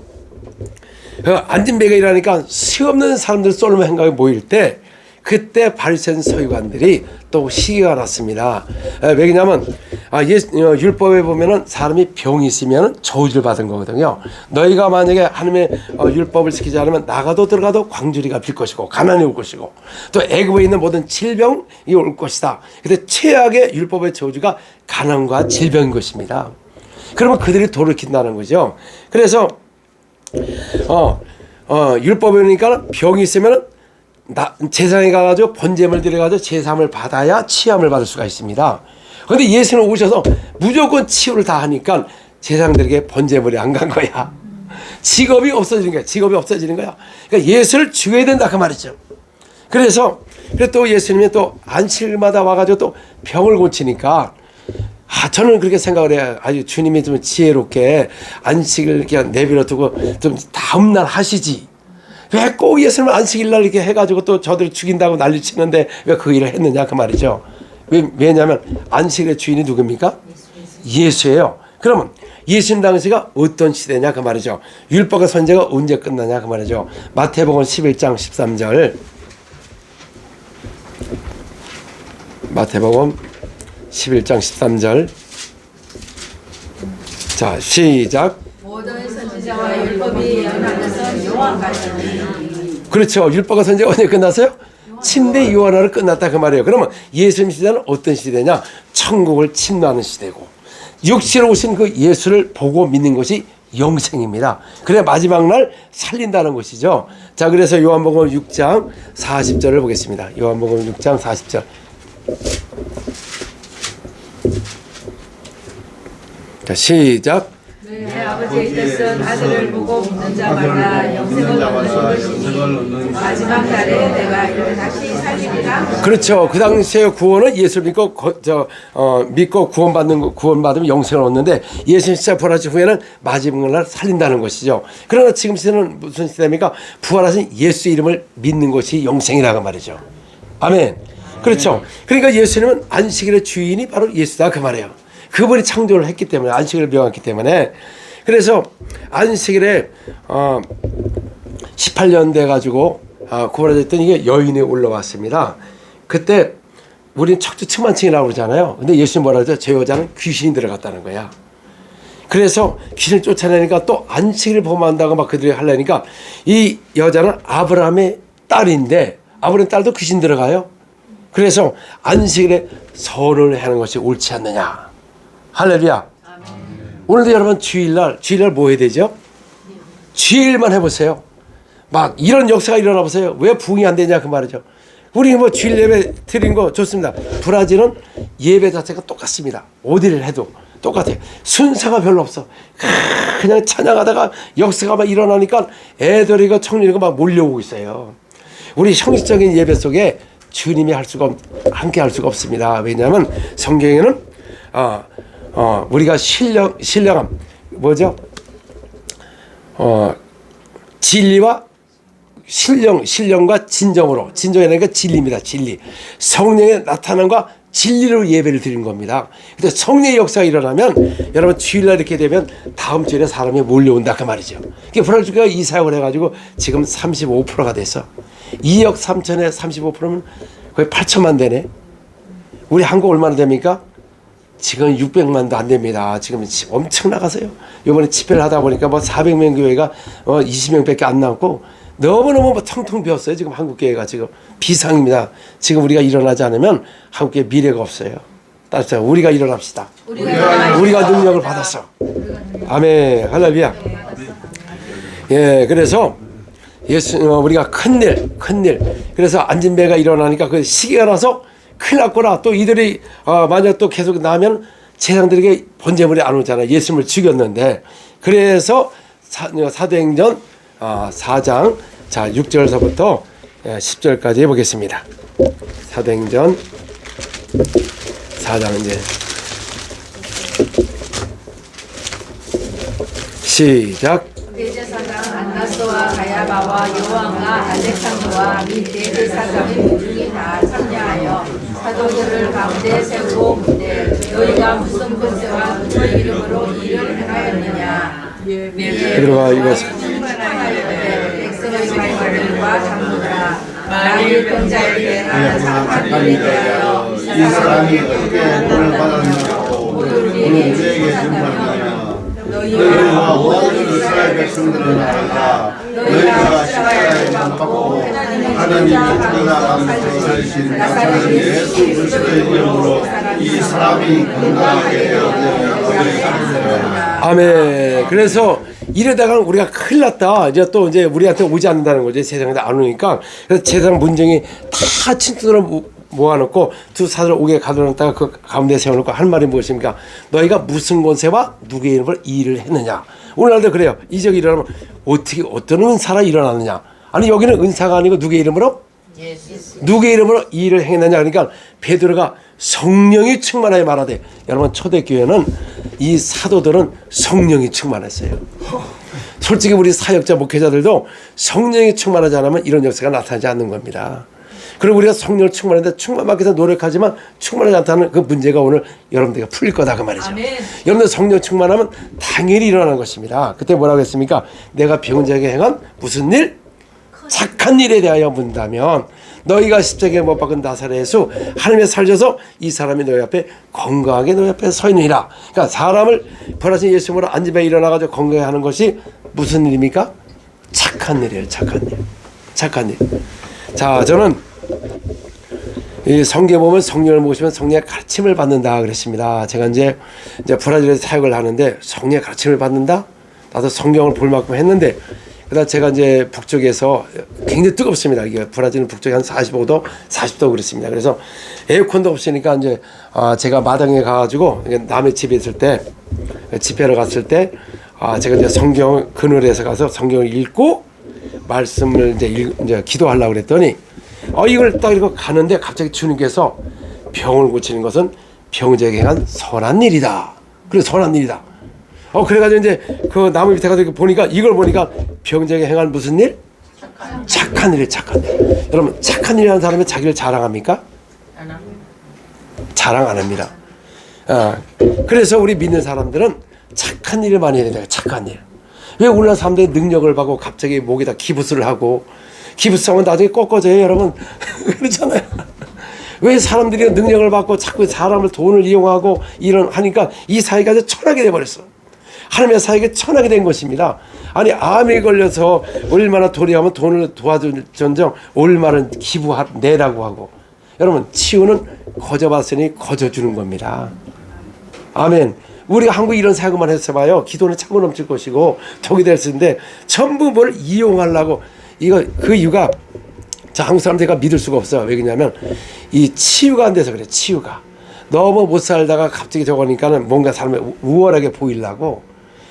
앉은 배가 일하니까 수없는 사람들 쏠로 행각에 모일 때 그때 바리새인 서기관들이 또 시기가 났습니다. 왜냐하면 율법에 보면은 사람이 병이 있으면 저주를 받은 거거든요. 너희가 만약에 하나님의 율법을 지키지 않으면 나가도 들어가도 광주리가 빌 것이고 가난이 올 것이고 또 애굽에 있는 모든 질병이 올 것이다. 근데 최악의 율법의 저주가 가난과 질병인 것입니다. 그러면 그들이 돌이킨다는 거죠. 그래서 율법에 보니까 병이 있으면은 제사장에 가가지고 번제물 드려가지고 제사함을 받아야 치유함을 받을 수가 있습니다. 그런데 예수는 오셔서 무조건 치유를 다 하니까 제사장들에게 번제물이 안 간 거야. 직업이 없어지는 거야. 직업이 없어지는 거야. 그러니까 예수를 죽여야 된다 그 말이죠. 그래서 또 예수님이 또 안식일마다 와가지고 또 병을 고치니까 저는 그렇게 생각을 해요. 아주 주님이 좀 지혜롭게 안식을 그냥 내버려 두고 좀 다음날 하시지. 왜 꼭 예수님을 안식일날 이렇게 해가지고 또 저들 죽인다고 난리 치는데 왜 그 일을 했느냐 그 말이죠. 왜냐하면 안식일의 주인이 누굽니까? 예수예요. 그러면 예수님 당시가 어떤 시대냐 그 말이죠. 율법과 선지자가 언제 끝나냐 그 말이죠. 마태복음 11장 13절. 마태복음 11장 13절. 자, 시작. 모든 선지자와 율법이 예언하는 것은 요한같으니. 그렇죠. 율법과 선지자가 언제 끝났어요? 침례 요한화로 끝났다 그 말이에요. 그러면 예수님 시대는 어떤 시대냐? 천국을 침노하는 시대고 육체로 오신 그 예수를 보고 믿는 것이 영생입니다. 그래 마지막 날 살린다는 것이죠. 자, 그래서 요한복음 6장 40절을 보겠습니다. 요한복음 6장 40절. 자, 시작. 내 아버지의 뜻은 아들을 보고 믿는 자마다 영생을 얻는 것이니 마지막 날에 내가 이를 다시 살리리라. 그렇죠. 그 당시에 구원은 예수 믿고 믿고 구원받으면 영생을 얻는데 예수님 진짜 부활하신 후에는 마지막 날 살린다는 것이죠. 그러나 지금 시대는 무슨 시대입니까? 부활하신 예수 이름을 믿는 것이 영생이라고 말이죠. 아멘. 그렇죠. 그러니까 예수님은 안식일의 주인이 바로 예수다 그 말이에요. 그분이 창조를 했기 때문에 안식일을 명했기 때문에 그래서 안식일에 18년 돼 가지고 구원하셨던 이게 여인이 올라왔습니다. 그때 우리는 척추 측만층이라고 그러잖아요. 근데 예수님 뭐라 그러죠? 저 여자는 귀신이 들어갔다는 거야. 그래서 귀신을 쫓아내니까 또 안식일을 범한다고 막 그들이 하려니까 이 여자는 아브라함의 딸인데 아브라함 딸도 귀신 들어가요. 그래서 안식일에 선을 하는 것이 옳지 않느냐. 할렐루야. 오늘도 여러분 주일날 뭐 해야 되죠? 주일만 해보세요. 막 이런 역사가 일어나 보세요. 왜 부흥이 안 되냐 그 말이죠. 우리 뭐 주일 예배 드린 거 좋습니다. 브라질은 예배 자체가 똑같습니다. 어디를 해도 똑같아요. 순서가 별로 없어. 그냥 찬양하다가 역사가 막 일어나니까 애들이 청년이가 막 몰려오고 있어요. 우리 형식적인 예배 속에 주님이 함께 할 수가 없습니다. 왜냐하면 성경에는 우리가 신령함 뭐죠? 진리와 신령과 진정으로 진정이라니까 진리입니다. 진리. 성령의 나타남과 진리로 예배를 드리는 겁니다. 근데 성령의 역사가 일어나면 여러분 주일날 이렇게 되면 다음 주일에 사람이 몰려온다 그 말이죠. 브라질가 이 사역을 해가지고 지금 35%가 됐어. 2억 3천에 35%면 거의 8천만 되네. 우리 한국 얼마나 됩니까? 지금 600만도 안 됩니다. 지금 엄청 나가세요. 이번에 집회를 하다 보니까 뭐 400명 교회가 20명밖에 안 남고 너무너무 뭐 텅텅 비었어요. 지금 한국 교회가 지금 비상입니다. 지금 우리가 일어나지 않으면 한국 교회 미래가 없어요. 따라서 우리가 일어납시다. 우리가 능력을 받았어. 아멘. 할렐루야. 예, 그래서 우리가 큰일. 그래서 안진배가 일어나니까 그 시기가 나서 큰일 났구나. 또 이들이 만약 또 계속 나면 제사장들에게 번제물이 안 오잖아요. 예수님을 죽였는데. 그래서 사도행전 4장 자 6절서부터 10절까지 해보겠습니다. 사도행전 4장 이제 시작. 대제사장 안나스와 가야바와 요한과 알렉산더와 및 대제사장의 민중이 다 참여하여 사도들을 가운데 세우고 묻되 너희가 무슨 권세와 누구의 이름으로 일을 행하였느냐. 들어가 이것을 백성의 말들과 장로들아 만일 병자에게 하는 착한 일에 대하여 이 사람이 어떻게 돈을 받았느냐고 우리에게 질문하느냐. 너희와 모든 이스라엘 백성들은 알라. 너희가 십자가에 감하고 하나님이 죽으나 살리신 나사렛 예수 그리스도의 이름으로 이 사람이 건강하게 되었느냐. 아멘. 그래서 이러다가 우리가 큰일 났다. 이제 우리한테 오지 않는다는 거죠. 세상에 안 오니까. 그래서 세상 문정이 다 친구들을 모아놓고 두 사도를 오게 가둬놨다가 그 가운데 세워놓고 할 말이 무엇입니까? 너희가 무슨 권세와 누구의 이름으로 이 일을 했느냐. 오늘날도 그래요. 이적이 일어나면 어떻게 어떤 은사가 일어났느냐. 아니 여기는 은사가 아니고 누구의 이름으로? 누구의 이름으로 이 일을 행했느냐. 그러니까 베드로가 성령이 충만하여 말하되 여러분 초대교회는 이 사도들은 성령이 충만했어요. 솔직히 우리 사역자 목회자들도 성령이 충만하지 않으면 이런 역사가 나타나지 않는 겁니다. 그리고 우리가 성령을 충만한데 충만하기 위해서 노력하지만 충만하지 않다는 그 문제가 오늘 여러분들에게 풀릴 거다 그 말이죠. 아멘. 여러분들 성령 충만하면 당연히 일어나는 것입니다. 그때 뭐라고 했습니까? 내가 병자에게 행한 무슨 일? 착한 일에 대하여 묻는다면 너희가 십자가에 못 박은 나사렛 예수 하나님의 살려서 이 사람이 너희 앞에 건강하게 너희 앞에 서 있느니라. 그러니까 사람을 부활하신 예수님으로 안집에 일어나가지고 건강하게 하는 것이 무슨 일입니까? 착한 일이에요. 착한 일. 착한 일. 자, 저는 이 성경에 보면 성령을 모시면 성령의 가르침을 받는다 그랬습니다. 제가 이제 브라질에서 사역을 하는데 성령의 가르침을 받는다? 나도 성경을 볼 만큼 했는데, 그다음 제가 이제 북쪽에서 굉장히 뜨겁습니다. 이게 브라질은 북쪽이 한 45도, 40도 그렇습니다. 그래서 에어컨도 없으니까 이제 제가 마당에 가가지고 남의 집에 있을 때, 집회를 갔을 때, 제가 이제 성경 그늘에서 가서 성경을 읽고 말씀을 이제 기도하려고 그랬더니, 이걸 딱 이렇게 가는데 갑자기 주님께서 병을 고치는 것은 병자에게 행한 선한 일이다. 그래, 선한 일이다. 그래가지고 이제 그 나무 밑에 가서 보니까, 이걸 보니까 병자에게 행한 무슨 일? 착한 일이에요. 착한 일. 여러분, 착한 일이라는 사람이 자기를 자랑합니까? 자랑 안 합니다. 그래서 우리 믿는 사람들은 착한 일을 많이 해야 돼요. 착한 일. 왜 우리나라 사람들이 능력을 받고 갑자기 목에다 기부스를 하고, 기부스하면 나중에 꺾어져요, 여러분. 그렇잖아요. 왜 사람들이 능력을 받고 자꾸 사람을 돈을 이용하고 하니까 이 사회가 아주 천하게 돼버렸어. 하나님의 사회가 천하게 된 것입니다. 아니, 암에 걸려서 얼마나 도리하면 돈을 도와줄 전정 얼마나 내라고 하고. 여러분, 치유는 거저 받으니 거저 주는 겁니다. 아멘. 우리가 한국에 이런 사고만 했어봐요. 기도는 차고 넘칠 것이고 독이 될 수 있는데 전부 뭘 이용하려고. 그 이유가, 자, 한국 사람들이 믿을 수가 없어요. 왜 그러냐면 이 치유가 안 돼서 그래. 치유가 너무 못 살다가 갑자기 저거니까는 뭔가 삶을 우월하게 보이려고.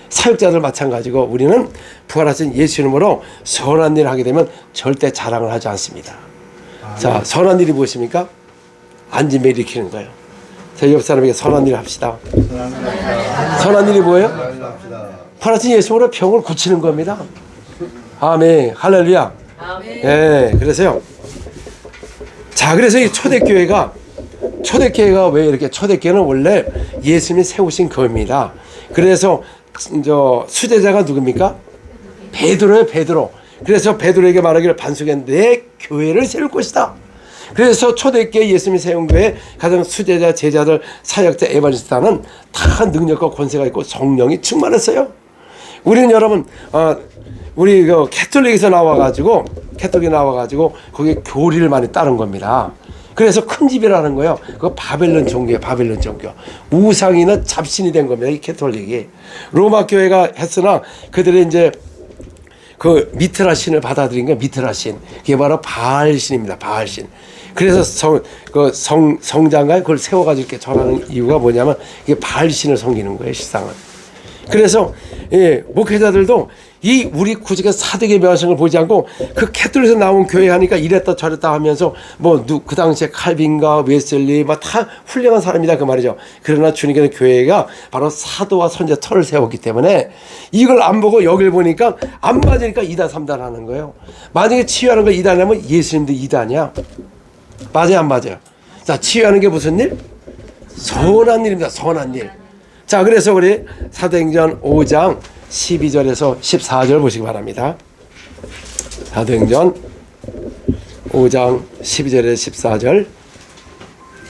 사역자들 마찬가지고 우리는 부활하신 예수 이름으로 선한 일을 하게 되면 절대 자랑을 하지 않습니다. 자, 선한 일이 무엇입니까? 안짐에 일으키는 거예요. 자, 옆 사람에게 선한 일을 합시다. 선한 일이 뭐예요? 부활하신 예수로 병을 고치는 겁니다. 아멘. 할렐루야. 아멘. 예, 그래서요. 자, 그래서 이 초대교회가 왜 이렇게, 초대교회는 원래 예수님이 세우신 겁니다. 그래서 수제자가 누굽니까? 베드로예요, 베드로. 그래서 베드로에게 말하기를, 반석에 내 교회를 세울 것이다. 그래서 초대교회 예수님이 세운 교회 가장 수제자, 제자들, 사역자, 에반리스트는 다 능력과 권세가 있고 성령이 충만했어요. 우리는 여러분, 우리 캐톨릭에서 나와가지고 거기에 교리를 많이 따른 겁니다. 그래서 큰 집이라는 거예요. 그 바벨론 종교예요. 바벨론 종교. 우상이나 잡신이 된 겁니다. 이 캐톨릭이. 로마 교회가 했으나 그들이 이제 그 미트라 신을 받아들인 거예요. 미트라 신. 그게 바로 바알 신입니다. 바알 신. 그래서 성장가에 그걸 세워가지고 이렇게 전하는 이유가 뭐냐면 이게 바알 신을 섬기는 거예요. 실상은. 그래서 목회자들도 이 우리 구직의 사대계 명성을 보지 않고 그 캐톨릭에서 나온 교회 하니까 이랬다 저랬다 하면서 그 당시에 칼빈과 웨슬리 다 훌륭한 사람이다 그 말이죠. 그러나 주님께서 교회가 바로 사도와 선지자 터를 세웠기 때문에 이걸 안 보고 여길 보니까 안 맞으니까 2단 3단 하는 거예요. 만약에 치유하는 거 2단이라면 예수님도 2단이야. 맞아요, 안 맞아요? 자, 치유하는 게 무슨 일? 선한 일입니다. 선한 일. 자, 그래서 우리 사도행전 5장 12절에서 14절 보시기 바랍니다. 사도행전 5장 12절에서 14절.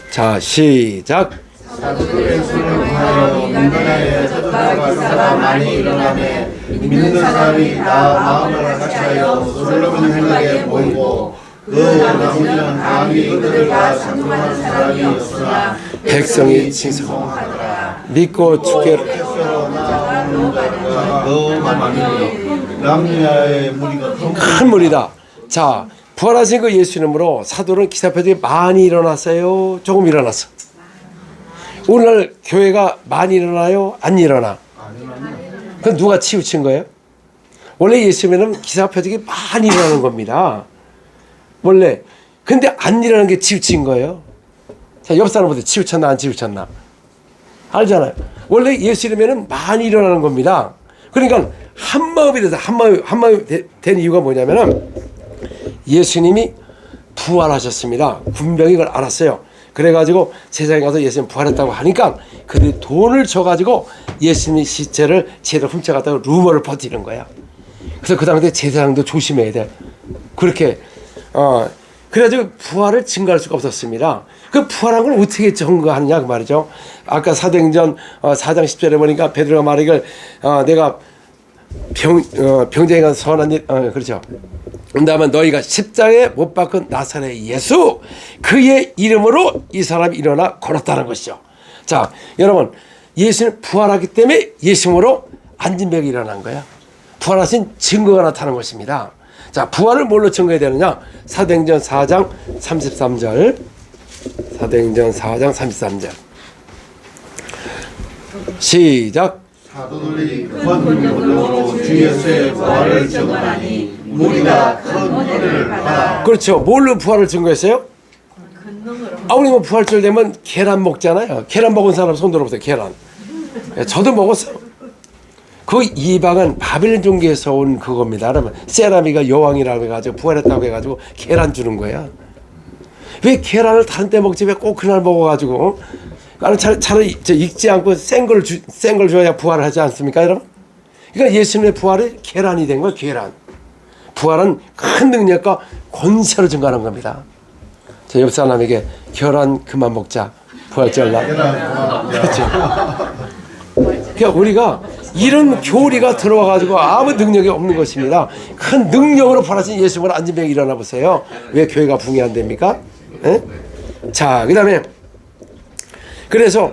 자, 시작. 사도들의 수를 구하여 민간하에 서두다가 기사가 많이 일어나매 믿는 사람이 다 마음을 같이 하여 솔로몬 생각에 모이고 그 나머지는 감히 그들과 상종하는 사람이 없으나 백성이 칭송하더라. 믿고 주께 남녀의 무리가 큰 무리다. 자, 부활하신 그 예수 이름으로 사도는 기사표들이 많이 일어났어요? 조금 일어났어? 오늘날 교회가 많이 일어나요? 안 일어나? 그럼 누가 치우친 거예요? 원래 예수님은 기사표들이 많이 일어나는 겁니다. 원래. 근데 안 일어나는 게 치우친 거예요. 자, 옆 사람한테 치우쳤나 안 치우쳤나? 알잖아요. 원래 예수 이름에는 많이 일어나는 겁니다. 그러니까 한마음이 돼서 한마음이 된 이유가 뭐냐면은 예수님이 부활하셨습니다. 군병이 그걸 알았어요. 그래가지고 세상에 가서 예수님 부활했다고 하니까 그들이 돈을 줘가지고 예수님의 시체를 제대로 훔쳐갔다고 루머를 퍼뜨리는 거야. 그래서 그 당시에 제사장도 조심해야 돼. 그렇게 그래가지고 부활을 증거할 수가 없었습니다. 그 부활한 걸 어떻게 증거하느냐 그 말이죠. 아까 사도행전 4장 10절에 보니까 베드로가 말하기를 내가 병자에 가서 선한 일 그렇죠. 그다음에 너희가 십자가에 못 박은 나사렛 예수 그의 이름으로 이 사람이 일어나 걸었다는 것이죠. 자, 여러분 예수는 부활하기 때문에 예수님으로 안진병이 일어난 거야. 부활하신 증거가 나타나는 것입니다. 자, 부활을 뭘로 증거해야 되느냐? 사도행전 4장 33절. 사도행전 4장 33절. 시작. 사도들이 큰 권능으로 주 예수의 부활을 증언하니 우리가 큰 은혜를 받아. 그렇죠. 뭘로 부활을 증거했어요? 우리 뭐 부활절 되면 계란 먹잖아요. 계란 먹은 사람 손 들어보세요. 계란. 저도 먹었어요. 그 이방은 바벨 종교에서 온 그겁니다. 그러면 세라미가 여왕이라고 해가지고 부활했다고 해가지고 계란 주는 거야. 왜 계란을 다른 때 먹지 왜 꼭 그날 먹어가지고? 차라리 익지 않고 센 걸 줘야 부활을 하지 않습니까, 여러분? 그러니까 예수님의 부활이 계란이 된 거예요. 계란. 부활은 큰 능력과 권세로 증가하는 겁니다. 제 옆 사람에게 계란 그만 먹자. 부활절날. 그렇죠. 그러니까 우리가 이런 교리가 들어와가지고 아무 능력이 없는 것입니다. 큰 능력으로 부활하신 예수님을 안진병이 일어나 보세요. 왜 교회가 붕이 안 됩니까? 에? 자, 그다음에 그래서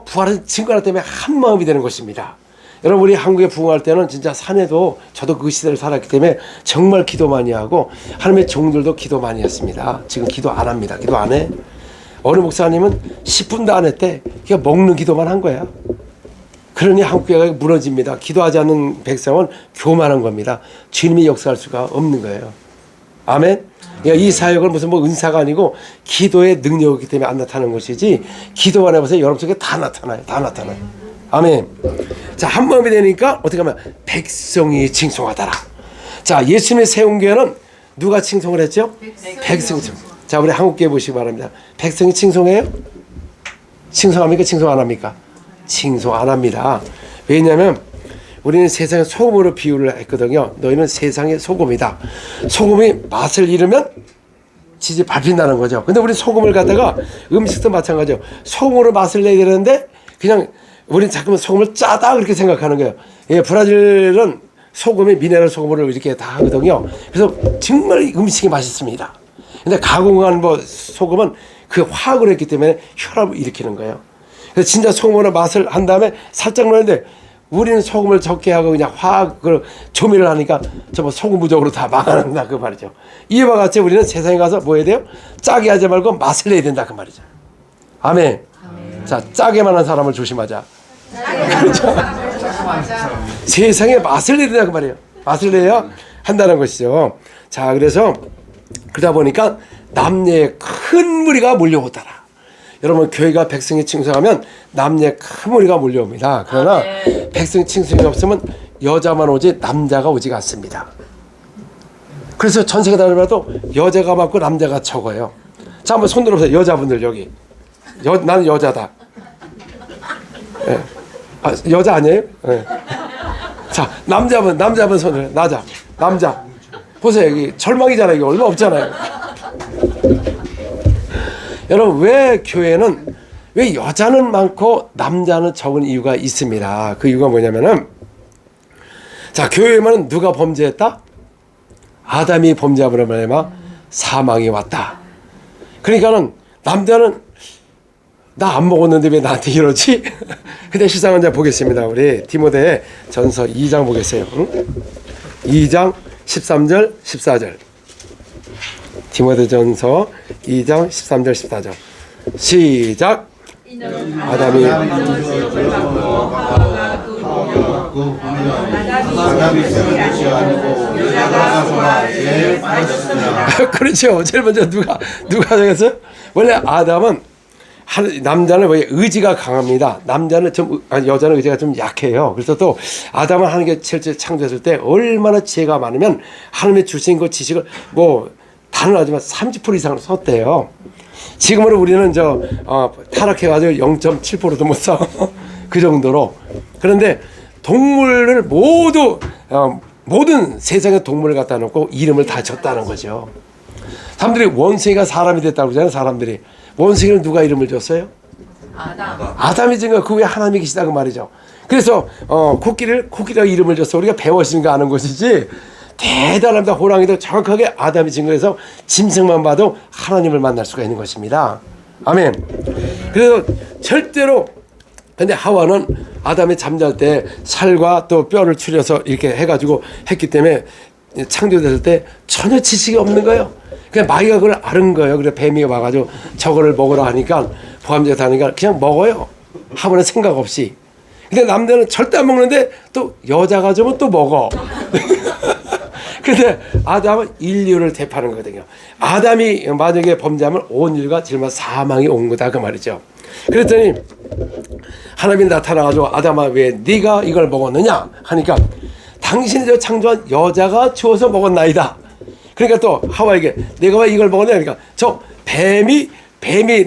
부활은 증거하기 때문에 한 마음이 되는 것입니다. 여러분 우리 한국에 부흥할 때는 진짜 산에도 저도 그 시대를 살았기 때문에 정말 기도 많이 하고 하나님의 종들도 기도 많이 했습니다. 지금 기도 안 합니다. 기도 안 해. 어느 목사님은 10분도 안 했대. 그냥 먹는 기도만 한 거야. 그러니 한국교회가 무너집니다. 기도하지 않는 백성은 교만한 겁니다. 주님이 역사할 수가 없는 거예요. 아멘. 그러니까 이 사역은 무슨 뭐 은사가 아니고 기도의 능력이기 때문에 안 나타나는 것이지 기도만 해보세요. 여러분 속에 다 나타나요. 다 나타나요. 아멘. 자, 한 마음이 되니까 어떻게 하면 백성이 칭송하더라. 자, 예수님의 세운 교회는 누가 칭송을 했죠? 백성이 칭송. 자, 우리 한국교회 보시기 바랍니다. 백성이 칭송해요? 칭송합니까? 칭송 안 합니까? 칭송 안 합니다. 왜냐하면 우리는 세상의 소금으로 비유를 했거든요. 너희는 세상의 소금이다. 소금이 맛을 잃으면 지지 밟힌다는 거죠. 근데 우리 소금을 갖다가 음식도 마찬가지죠. 소금으로 맛을 내야 되는데 그냥 우리는 자꾸만 소금을 짜다 그렇게 생각하는 거예요. 예, 브라질은 소금이 미네랄 소금으로 이렇게 다 하거든요. 그래서 정말 음식이 맛있습니다. 근데 가공한 뭐 소금은 그 화학으로 했기 때문에 혈압을 일으키는 거예요. 그래서 진짜 소금으로 맛을 한 다음에 살짝 넣는데 우리는 소금을 적게 하고 그냥 화학을 조미를 하니까 저 소금 부족으로 다 망한다 그 말이죠. 이와 같이 우리는 세상에 가서 뭐 해야 돼요? 짜게 하지 말고 맛을 내야 된다 그 말이죠. 아멘. 자, 짜게만 한 사람을 조심하자. 그렇죠? 세상에 맛을 내야 된다 그 말이에요. 맛을 내야 한다는 것이죠. 자, 그래서 그러다 보니까 남녀의 큰 무리가 몰려오더라. 여러분 교회가 백성이 칭송하면 남녀의 큰 무리가 몰려옵니다. 그러나 백성이 칭송이 없으면 여자만 오지 남자가 오지가 않습니다. 그래서 전 세계 다니봐도 여자가 많고 남자가 적어요. 자, 한번 손 들어보세요. 여자분들 여기. 나는 여자다. 네. 아, 여자 아니에요? 네. 자, 남자분 손을 나자. 남자. 보세요. 여기 절망이잖아요. 이거 얼마 없잖아요. 여러분 왜 교회는 왜 여자는 많고 남자는 적은 이유가 있습니다. 그 이유가 뭐냐면은 자, 교회에만 누가 범죄했다? 아담이 범죄함으로 말미암아 사망이 왔다. 그러니까는 남자는 나 안 먹었는데 왜 나한테 이러지? 근데 실상은 자 보겠습니다. 우리 디모데 전서 2장 보겠어요. 응? 2장 13절 14절. 디모데 전서 2장 13절 14절. 시작. 아담이 그렇죠. 제일 먼저 누가 정했어요? 원래 아담은 남자는 왜 의지가 강합니다. 남자는 여자는 의지가 좀 약해요. 그래서 또 아담은 하나님께 실제 창조했을 때 얼마나 지혜가 많으면 하나님의 주신 그 지식을 뭐 단언하지만 30% 이상을 썼대요. 지금으로 우리는 타락해가지고 0.7%도 못 써. 그 정도로. 그런데 동물을 모든 세상의 동물을 갖다 놓고 이름을 다 줬다는 거죠. 사람들이 원숭이가 사람이 됐다고 그러잖아요. 사람들이. 원숭이는 누가 이름을 줬어요? 아담이 진 거예요. 그 위에 하나님이 계시다 그 말이죠. 그래서 코끼리가 이름을 줘서 우리가 배웠으니까 아는 것이지, 대단합니다. 호랑이도 정확하게 아담이 진 거에서 짐승만 봐도 하나님을 만날 수가 있는 것입니다. 아멘. 그래서 절대로, 근데 하와는 아담이 잠잘 때 살과 또 뼈를 추려서 이렇게 해가지고 했기 때문에 창조됐을 때 전혀 지식이 없는 거예요. 그냥 마귀가 그걸 아는 거예요. 그래서 뱀이 와가지고 저거를 먹으라 하니까, 포함되어 하니까 그냥 먹어요. 하와는 생각 없이. 근데 남자는 절대 안 먹는데 또 여자가 주면 또 먹어. 근데 아담은 인류를 대표하는 거거든요. 아담이 만약에 범죄하면 온 인류가 질마 사망이 온 거다 그 말이죠. 그랬더니 하나님이 나타나가지고 아담아 왜 네가 이걸 먹었느냐 하니까 당신이 저 창조한 여자가 주어서 먹었나이다. 그러니까 또 하와에게 내가 왜 이걸 먹었냐 하니까 저 뱀이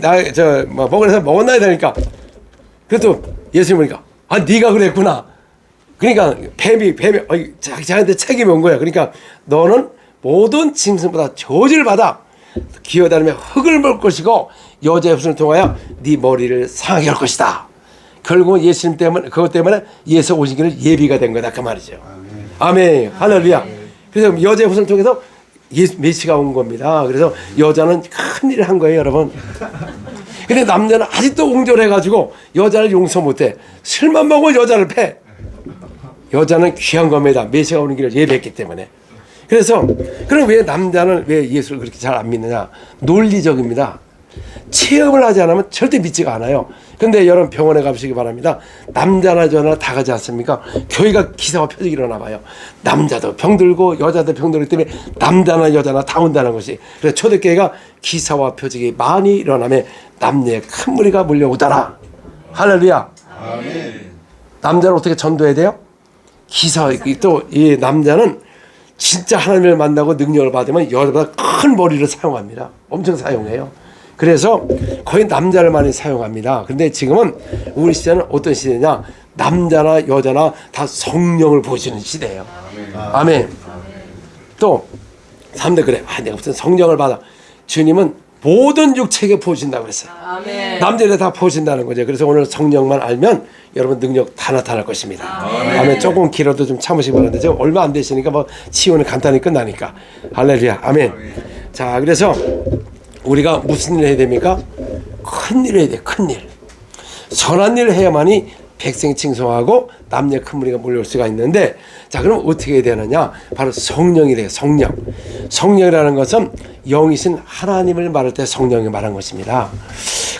나 저 먹으래서 먹었나이다 하니까 그래도 예수님 보니까 아 네가 그랬구나. 그러니까 뱀이 자기한테 책임이 온 거야. 그러니까 너는 모든 짐승보다 저주를 받아 기어다니며 흙을 먹을 것이고 여자의 붓을 통하여 네 머리를 상하게 할 것이다. 결국은 예수님 때문에 그것 때문에 예수 오신 길을 예비가 된 거다 그 말이죠. 아멘. 할렐루야. 그래서 여자의 붓을 통해서 메시가 온 겁니다. 그래서 여자는 큰 일을 한 거예요, 여러분. 근데 남자는 아직도 옹졸해가지고 여자를 용서 못해. 술만 먹으면 여자를 패. 여자는 귀한 겁니다. 메시가 오는 길을 예배했기 때문에. 그래서 그럼 왜 남자는 왜 예수를 그렇게 잘 안 믿느냐? 논리적입니다. 체험을 하지 않으면 절대 믿지가 않아요. 근데 여러분 병원에 가보시기 바랍니다. 남자나 여자나 다 가지 않습니까? 교회가 기사와 표적이 일어나 봐요. 남자도 병들고 여자도 병들기 때문에 남자나 여자나 다 온다는 것이. 그래서 초대교회가 기사와 표적이 많이 일어나면 남녀의 큰 무리가 몰려오더라. 할렐루야. 아멘. 남자를 어떻게 전도해야 돼요? 기사, 또 이 남자는 진짜 하나님을 만나고 능력을 받으면 여자보다 큰 머리를 사용합니다. 엄청 사용해요. 그래서 거의 남자를 많이 사용합니다. 근데 지금은 우리 시대는 어떤 시대냐? 남자나 여자나 다 성령을 보시는 시대예요. 아멘. 또 사람들 그래. 내가 무슨 성령을 받아. 주님은 모든 육체에게 보신다고 그랬어요. 아멘. 남자들 다 보신다는 거죠. 그래서 오늘 성령만 알면 여러분 능력 다 나타날 것입니다. 아멘. 조금 길어도 좀 참으시기 바랍니다. 지금 얼마 안 되시니까 뭐 치유는 간단히 끝나니까. 할렐루야. 아멘. 자, 그래서 우리가 무슨 일을 해야 됩니까? 큰 일을 해야 돼. 큰 일. 선한 일을 해야만이 백성칭송하고 남녀 큰 무리가 몰려올 수가 있는데, 자 그럼 어떻게 해야 되느냐? 바로 성령이 돼요. 성령. 성령이라는 것은 영이신 하나님을 말할 때 성령이 말한 것입니다.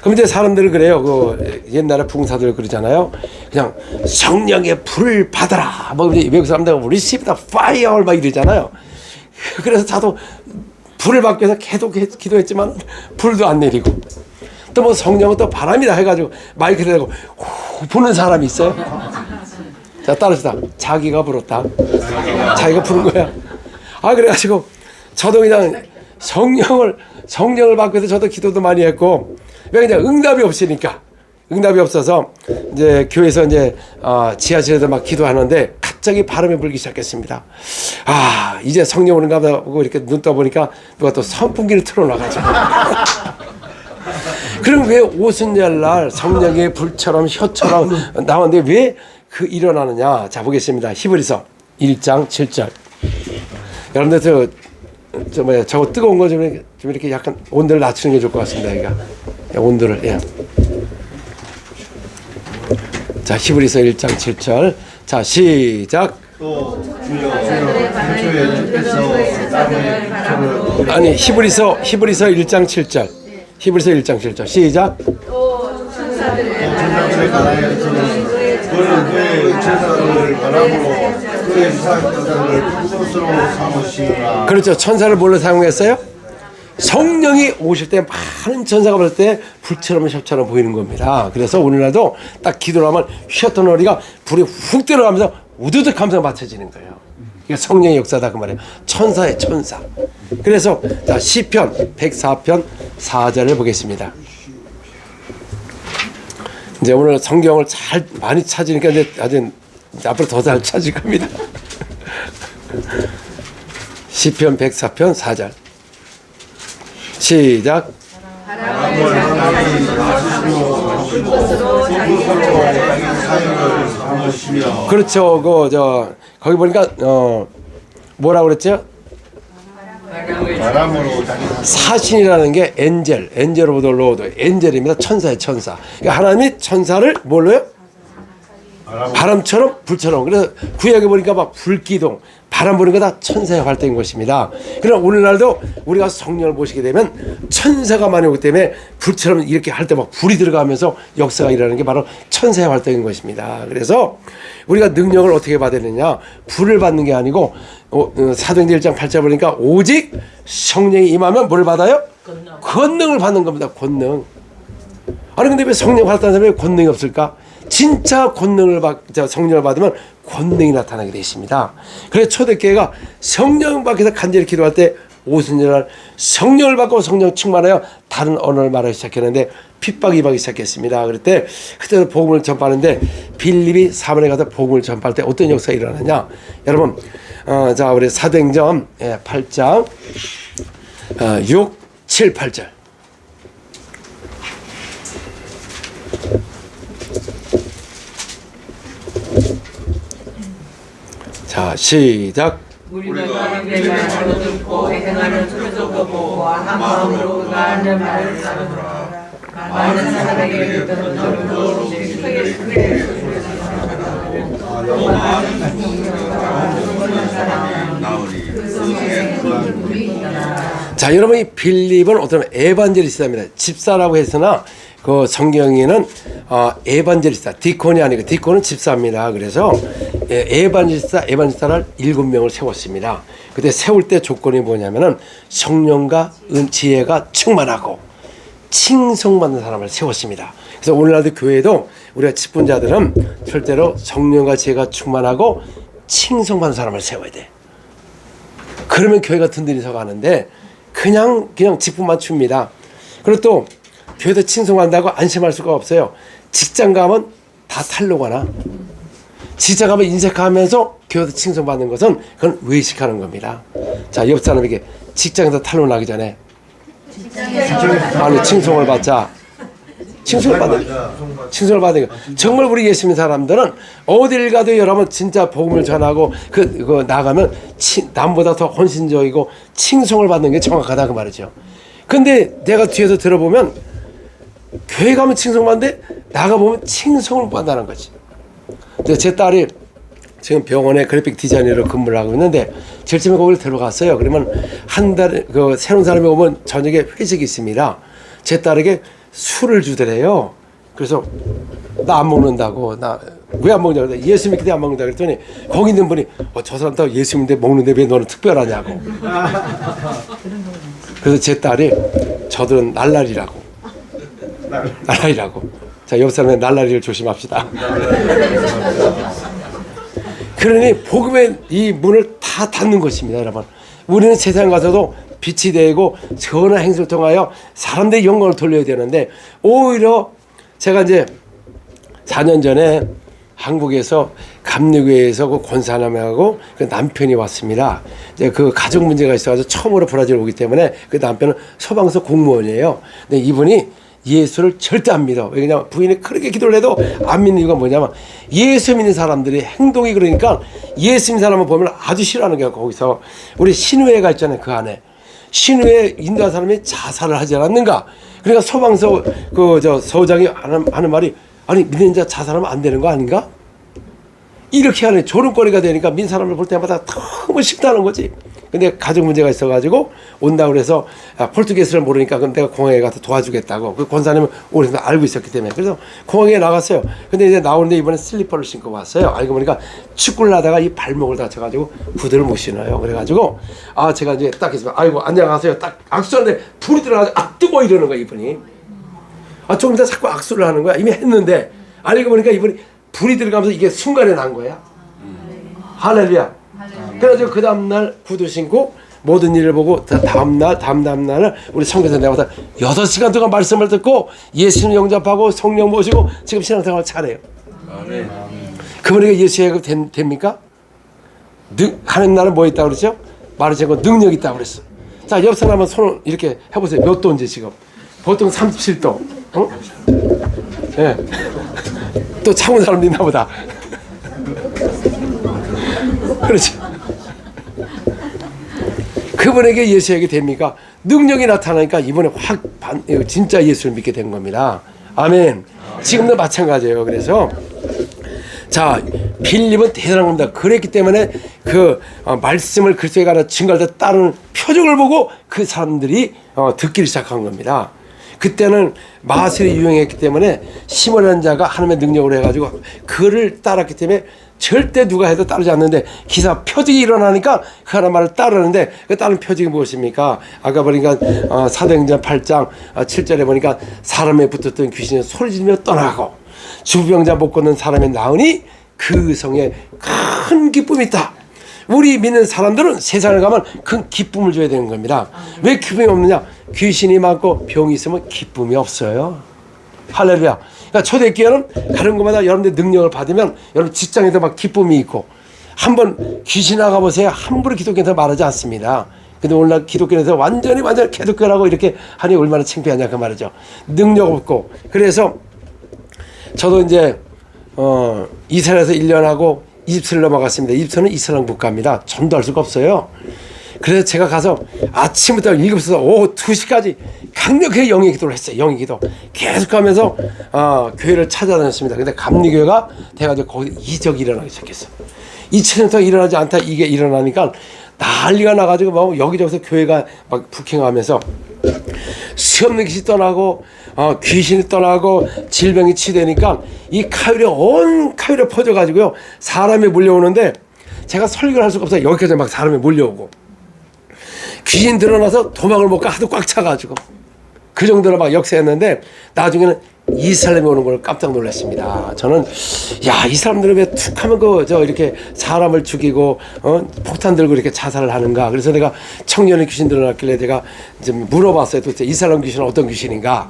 그럼 이제 사람들은 그래요. 그 옛날에 부흥사들 그러잖아요. 그냥 성령의 불을 받아라. 뭐 외국 사람들 receive the fire 막 이러잖아요. 그래서 저도 불을 받기 위해서 계속 기도했지만 불도 안 내리고, 또 뭐 성령은 또 바람이다 해가지고 마이크를 대고 부는 사람이 있어요. 자, 따라합시다. 자기가 불었다. 자기가 부른 거야. 아, 그래가지고 저도 그냥 성령을 받기 위해서 저도 기도도 많이 했고, 왜 그냥 응답이 없으니까. 응답이 없어서 이제 교회에서 이제 지하실에서 막 기도하는데 갑자기 바람이 불기 시작했습니다. 아, 이제 성령 오는가 보고 이렇게 눈 떠보니까 누가 또 선풍기를 틀어놔가지고. 그럼 왜 오순절날 성령의 불처럼 혀처럼 나오는데 왜 그 일어나느냐? 자, 보겠습니다. 히브리서 1장 7절. 여러분들 저거 뜨거운 거 좀 이렇게 약간 온도를 낮추는 게 좋을 것 같습니다. 그러니까 온도를. 예. 자, 히브리서 1장 7절. 자, 시작. 또 주여 태초에 주께서 땅의 빛을 아니, 히브리서 1장 7절. 히브리서 1장 7절. 시작. 또 천사들의 천사들의 나라에서는 그는 그의 천사들을 바람으로 그의 사역자들을 풍성스러워 삼으시느라. 그렇죠. 천사를 뭘로 사용했어요? 성령이 오실 때 많은 천사가 볼 때 불처럼 셔처럼 보이는 겁니다. 그래서 오늘날도 딱 기도를 하면 휘었던 어리가 불이 훅 들어가면서 우두둑 하면서 맞춰지는 거예요. 이게 성령의 역사다 그 말이에요. 천사의 천사. 그래서 자, 시편 104편 4절을 보겠습니다. 이제 오늘 성경을 잘 많이 찾으니까 이제 아주 앞으로 더 잘 찾을 겁니다. 시편 104편 4절. 시작. 바람을 자기 사시고 불꽃으로 자기 사역을 삼으시며 그렇죠. 거기 보니까 뭐라고 그랬죠? 바람으로 자기 사신이라는 게 엔젤 오브 더 로드, 엔젤입니다. 천사의 천사. 그러니까 하나님이 천사를 뭘로요? 바람처럼 불처럼. 그래서 구약에 보니까 막 불기둥, 바람 부는 거 다 천사의 활동인 것입니다. 그럼 오늘날도 우리가 성령을 보시게 되면 천사가 많이 오기 때문에 불처럼 이렇게 할 때 막 불이 들어가면서 역사가 일어나는 게 바로 천사의 활동인 것입니다. 그래서 우리가 능력을 어떻게 받아야 되느냐? 불을 받는 게 아니고 사도행전 1장 8절 보니까 오직 성령이 임하면 뭐를 받아요? 권능을 받는 겁니다. 권능. 아니 근데 왜 성령 받았다는 사람이 권능이 없을까? 진짜 성령을 받으면 권능이 나타나게 되어 있습니다. 그래서 초대교회가 성령 밖에서 간절히 기도할 때 오순절날 성령을 받고 성령 충만하여 다른 언어를 말하기 시작했는데 핍박이 임하기 시작했습니다. 그때 복음을 전파하는데 빌립이 사면에 가서 복음을 전파할 때 어떤 역사가 일어나냐? 여러분, 자 우리 사도행전 8장 6, 7, 8절. 자, 시작. 우리가 내가 듣고 행하는 표적도 보고 한 마음으로 그가 하는 말을 따르더라. 많은 사람에게 들었던 크게 자, 여러분 이 빌립은 어떤 에반젤리스트입니다. 집사라고 했으나 그 성경에는 에반젤리스트, 디콘이 아니고 디콘은 집사입니다. 그래서 에반젤리스트를 7명을 세웠습니다. 그때 세울 때 조건이 뭐냐면은 성령과 지혜가 충만하고 칭송받는 사람을 세웠습니다. 그래서 오늘날도 교회도 우리가 직분자들은 절대로 성령과 지혜가 충만하고 칭송받는 사람을 세워야 돼. 그러면 교회가 든든히 서가는데 그냥 직분만 줍니다. 그리고 또 교회도 칭송한다고 안심할 수가 없어요. 직장 가면 다 탈로가나 직장 가면 인색하면서 교회도 칭송받는 것은 그건 외식하는 겁니다. 자, 옆 사람에게 직장에서 탈로 나기 전에 아니 칭송을 받자. 칭송을 받는 거. 정말 우리 예수 믿는 사람들은 어딜 가도 여러분 진짜 복음을 전하고 그 나가면 남보다 더 헌신적이고 칭송을 받는 게 정확하다 그 말이죠. 근데 내가 뒤에서 들어보면 교회 가면 칭송받는데 나가보면 칭송을 받는다는 거지. 근데 제 딸이 지금 병원에 그래픽 디자이너로 근무를 하고 있는데 제일 처음에 거기를 들어갔어요. 그러면 한 달에 새로운 사람이 오면 저녁에 회식이 있습니다. 제 딸에게 술을 주더래요. 그래서 나 안 먹는다고. 나 왜 안 먹냐고. 예수 믿기 때문에 안 먹는다 그랬더니 거기 있는 분이 저 사람 다 예수 믿는데 먹는데 왜 너는 특별하냐고. 그래서 제 딸이 저들은 날라리라고. 자, 옆 사람의 날라리를 조심합시다. 그러니 복음의 이 문을 다 닫는 것입니다, 여러분. 우리는 세상 가서도 빛이 되고 선한 행실을 통하여 사람들의 영광을 돌려야 되는데 오히려 제가 이제 4년 전에 한국에서 감리교회에서 그 권사님하고 그 남편이 왔습니다. 이제 그 가족 문제가 있어가지고 처음으로 브라질 오기 때문에 그 남편은 소방서 공무원이에요. 근데 이분이 예수를 절대 안 믿어. 왜냐면 부인이 그렇게 기도를 해도 안 믿는 이유가 뭐냐면 예수 믿는 사람들이 행동이 그러니까 예수 믿는 사람을 보면 아주 싫어하는 게 거기서 우리 신우회가 있잖아요. 그 안에 신우회 인도한 사람이 자살을 하지 않았는가. 그러니까 소방서 서장이 하는 말이 아니 믿는 자 자살하면 안 되는 거 아닌가? 이렇게 하는 조롱거리가 되니까 민 사람을 볼 때마다 너무 싫다는 거지. 근데 가족 문제가 있어가지고 온다고 그래서 포르투게스를 모르니까 그럼 내가 공항에 가서 도와주겠다고. 그 권사님은 오래서 알고 있었기 때문에. 그래서 공항에 나갔어요. 근데 이제 나오는데 이번에 슬리퍼를 신고 왔어요. 알고 보니까 축구를 하다가 이 발목을 다쳐가지고 구두를 못 신어요. 그래가지고 제가 이제 딱 했으면 아이고 안녕하세요. 딱 악수하는데 불이 들어가지고 뜨거워 이러는 거야 이분이. 조금 이따 자꾸 악수를 하는 거야. 이미 했는데 알고 보니까 이분이 불이 들어가면서 이게 순간에 난 거야. 할렐루야. 그래가지고 그 다음날 구두 신고 모든 일을 보고 다음날을 우리 청교사 내가 6시간 동안 말씀을 듣고 예수님 영접하고 성령 모시고 지금 신앙생활을 잘해요. 아멘. 그분에게 예수의 됩니까? 하는 날은 뭐 있다고 그러죠? 말하자고 능력이 있다고 그랬어. 자, 옆 사람 한번 손을 이렇게 해보세요. 몇 도인지 지금. 보통 37도. 어? 예. 또 참은 사람도 있나 보다. 그렇지. 그분에게 예수에게 됩니까? 능력이 나타나니까 이번에 확 진짜 예수를 믿게 된 겁니다. 아멘. 지금도 마찬가지예요. 그래서 자, 빌립은 대단한 겁니다. 그랬기 때문에 그 말씀을 글쎄 가라 증거할 때 따르는 표적을 보고 그 사람들이 듣기를 시작한 겁니다. 그때는 마술이 유행했기 때문에 시몬이라는 자가 하나님의 능력으로 해가지고 그를 따랐기 때문에 절대 누가 해도 따르지 않는데 기사 표적이 일어나니까 그 사람 말을 따르는데 그 따르는 표적이 무엇입니까? 아까 보니까 사도행전 8장 7절에 보니까 사람에 붙었던 귀신이 소리 지르며 떠나고 주병자 못 걷는 사람이 나으니 그 성에 큰 기쁨이 있다. 우리 믿는 사람들은 세상을 가면 큰 기쁨을 줘야 되는 겁니다. 왜 기쁨이 없느냐? 귀신이 많고 병이 있으면 기쁨이 없어요. 할렐루야. 그러니까 초대교회는 가는 곳마다 여러분들 능력을 받으면 여러분 직장에도 막 기쁨이 있고 한번 귀신 나가 보세요. 함부로 기독교에서 말하지 않습니다. 근데 오늘날 기독교에서 완전히 개독교라고 이렇게 하니 얼마나 창피하냐 그 말이죠. 능력 없고. 그래서 저도 이제 이스라엘에서 1년 하고 이집트를 넘어갔습니다. 이집트는 이슬람 국가입니다. 전도할 수가 없어요. 그래서 제가 가서 아침부터 7시부터 오후 2시까지 강력하게 영의 기도를 했어요. 영의 기도 계속 가면서 교회를 찾아다녔습니다. 근데 감리교회가 돼가지고 거기 이적이 일어나기 시작했어요. 2000년 동안 일어나지 않다 이게 일어나니까 난리가 나가지고 막 여기저기서 교회가 막 부킹하면서 수없는 귀신이 떠나고 귀신이 떠나고 질병이 치유되니까 이 카율이 온 카율에 퍼져가지고요 사람이 몰려오는데 제가 설교를 할 수가 없어요. 여기까지 막 사람이 몰려오고 귀신 드러나서 도망을 못 가 하도 꽉 차가지고 그 정도로 막 역사했는데 나중에는 이 사람이 오는 걸 깜짝 놀랐습니다. 저는 야, 이 사람들은 왜 툭하면 이렇게 사람을 죽이고 폭탄 들고 이렇게 자살을 하는가. 그래서 내가 청년의 귀신 드러났길래 내가 좀 물어봤어요. 도대체 이 사람 귀신은 어떤 귀신인가.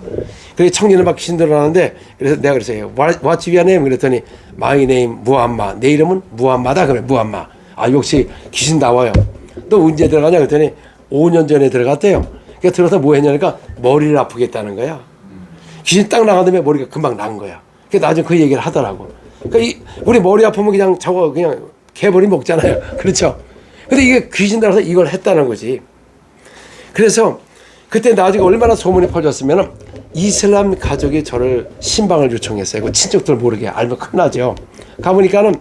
그래서 청년은 막 귀신 드러나는데 그래서 내가 그랬어요. What's your name? 그랬더니 My name 무함마. 내 이름은 무함마다. 그래 무함마. 아, 역시 귀신 나와요. 또 언제 들어가냐 그랬더니 5년 전에 들어갔대요. 그러니까 들어서 뭐 했냐니까 머리를 아프게 했다는 거야. 귀신 딱 나가다음에 머리가 금방 난 거야. 그래서 나중에 그 얘기를 하더라고. 그러니까 우리 머리 아프면 그냥 그냥 개버리 먹잖아요. 그렇죠? 근데 이게 귀신 들어서 이걸 했다는 거지. 그래서 그때 나중에 얼마나 소문이 퍼졌으면 이슬람 가족이 저를 신방을 요청했어요. 그 친척들 모르게 알면 큰일 나죠. 가보니까는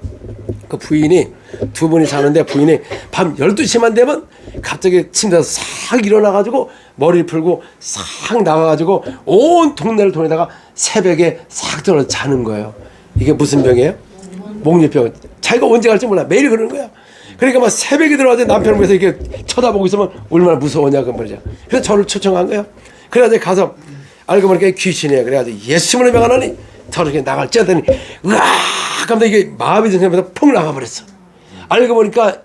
그 부인이 두 분이 사는데 부인이 밤 12시만 되면 갑자기 침대에서 싹 일어나가지고 머리 풀고 싹 나가가지고 온 동네를 돌다가 새벽에 싹 들어서 자는 거예요. 이게 무슨 병이에요? 목련병. 자기가 언제 갈지 몰라. 매일 그러는 거야. 그러니까 막 새벽에 들어가서 남편을 위해서 이렇게 쳐다보고 있으면 얼마나 무서우냐 그 말이죠. 그래서 저를 초청한 거예요. 그래가지고 가서 알고 보니까 귀신이에요. 그래가지고 예수님을 명하노니 저렇게 나갈지 하더니 으악 하면 이게 마비 증상에서 펑 나가버렸어. 알고 보니까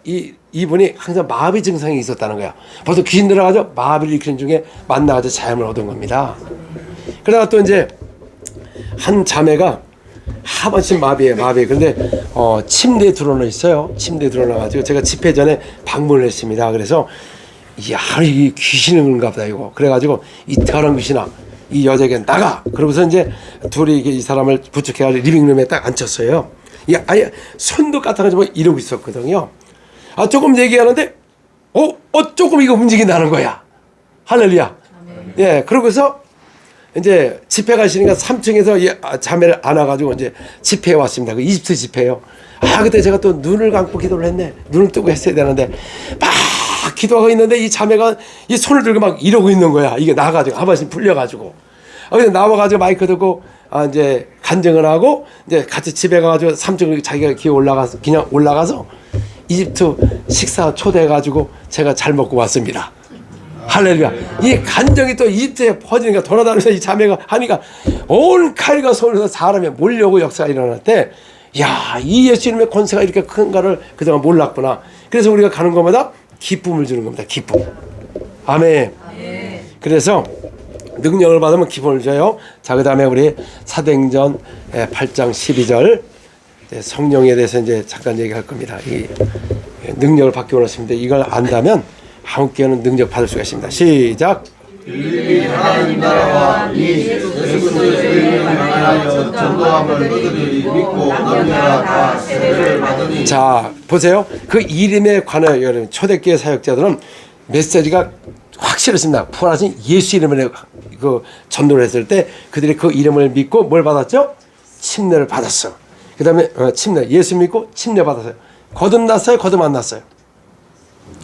이분이 항상 마비 증상이 있었다는 거야. 벌써 귀신 들어가서 마비를 일으키는 중에 만나가지고 자염을 얻은 겁니다. 그러다가 또 이제 한 자매가 하반신 마비예요. 그런데 침대에 들어놓아 있어요. 침대에 들어놔가지고 제가 집회 전에 방문을 했습니다. 그래서 이야, 이 귀신이 그런가 보다 이거. 그래가지고 이 더러운 귀신아, 이 여자에게 나가. 그러고서 이제 둘이 이 사람을 부축해가지고 리빙룸에 딱 앉혔어요. 아예 손도 까딱하지 이러고 있었거든요. 조금 얘기하는데 조금 이거 움직인다는 거야. 할렐루야. 예, 그러고서 이제 집회 가시니까 3층에서 자매를 안아가지고 이제 집회에 왔습니다. 그 이집트 집회요. 그때 제가 또 눈을 감고 기도를 했네. 눈을 뜨고 했어야 되는데 막 기도하고 있는데 이 자매가 이 손을 들고 막 이러고 있는 거야. 이게 나가지고 하반신 풀려가지고. 근데 나와가지고 마이크 듣고 이제 간증을 하고 이제 같이 집에 가가지고 3층 자기가 기어 올라가서 그냥 올라가서 이집트 식사 초대해가지고 제가 잘 먹고 왔습니다. 할렐루야. 이 간정이 또 이집트에 퍼지니까 돌아다니면서 이 자매가 하니까 온 칼과 손에서 사람이 몰려오고 역사가 일어났대. 야, 이 예수님의 권세가 이렇게 큰가를 그동안 몰랐구나. 그래서 우리가 가는 것마다 기쁨을 주는 겁니다. 기쁨. 아멘. 그래서 능력을 받으면 기쁨을 줘요. 자, 그 다음에 우리 사도행전 8장 12절 성령에 대해서 이제 잠깐 얘기할 겁니다. 이 능력을 받기 원하십니다. 이걸 안다면 함께하는 능력 받을 수가 있습니다. 시작. 일일이 하나님 나라와 이 예수 그리스도의 이름을 향하여 전도함을 그들이 믿고 넘겨라 다 세례를 받으니. 자, 보세요. 그 이름에 관하여 여러분 초대교회 사역자들은 메시지가 확실했습니다. 부활하신 예수 이름으로 그 전도를 했을 때 그들이 그 이름을 믿고 뭘 받았죠? 침례를 받았어. 그 다음에 침례, 예수 믿고 침례 받았어요. 거듭났어요? 거듭 안 났어요?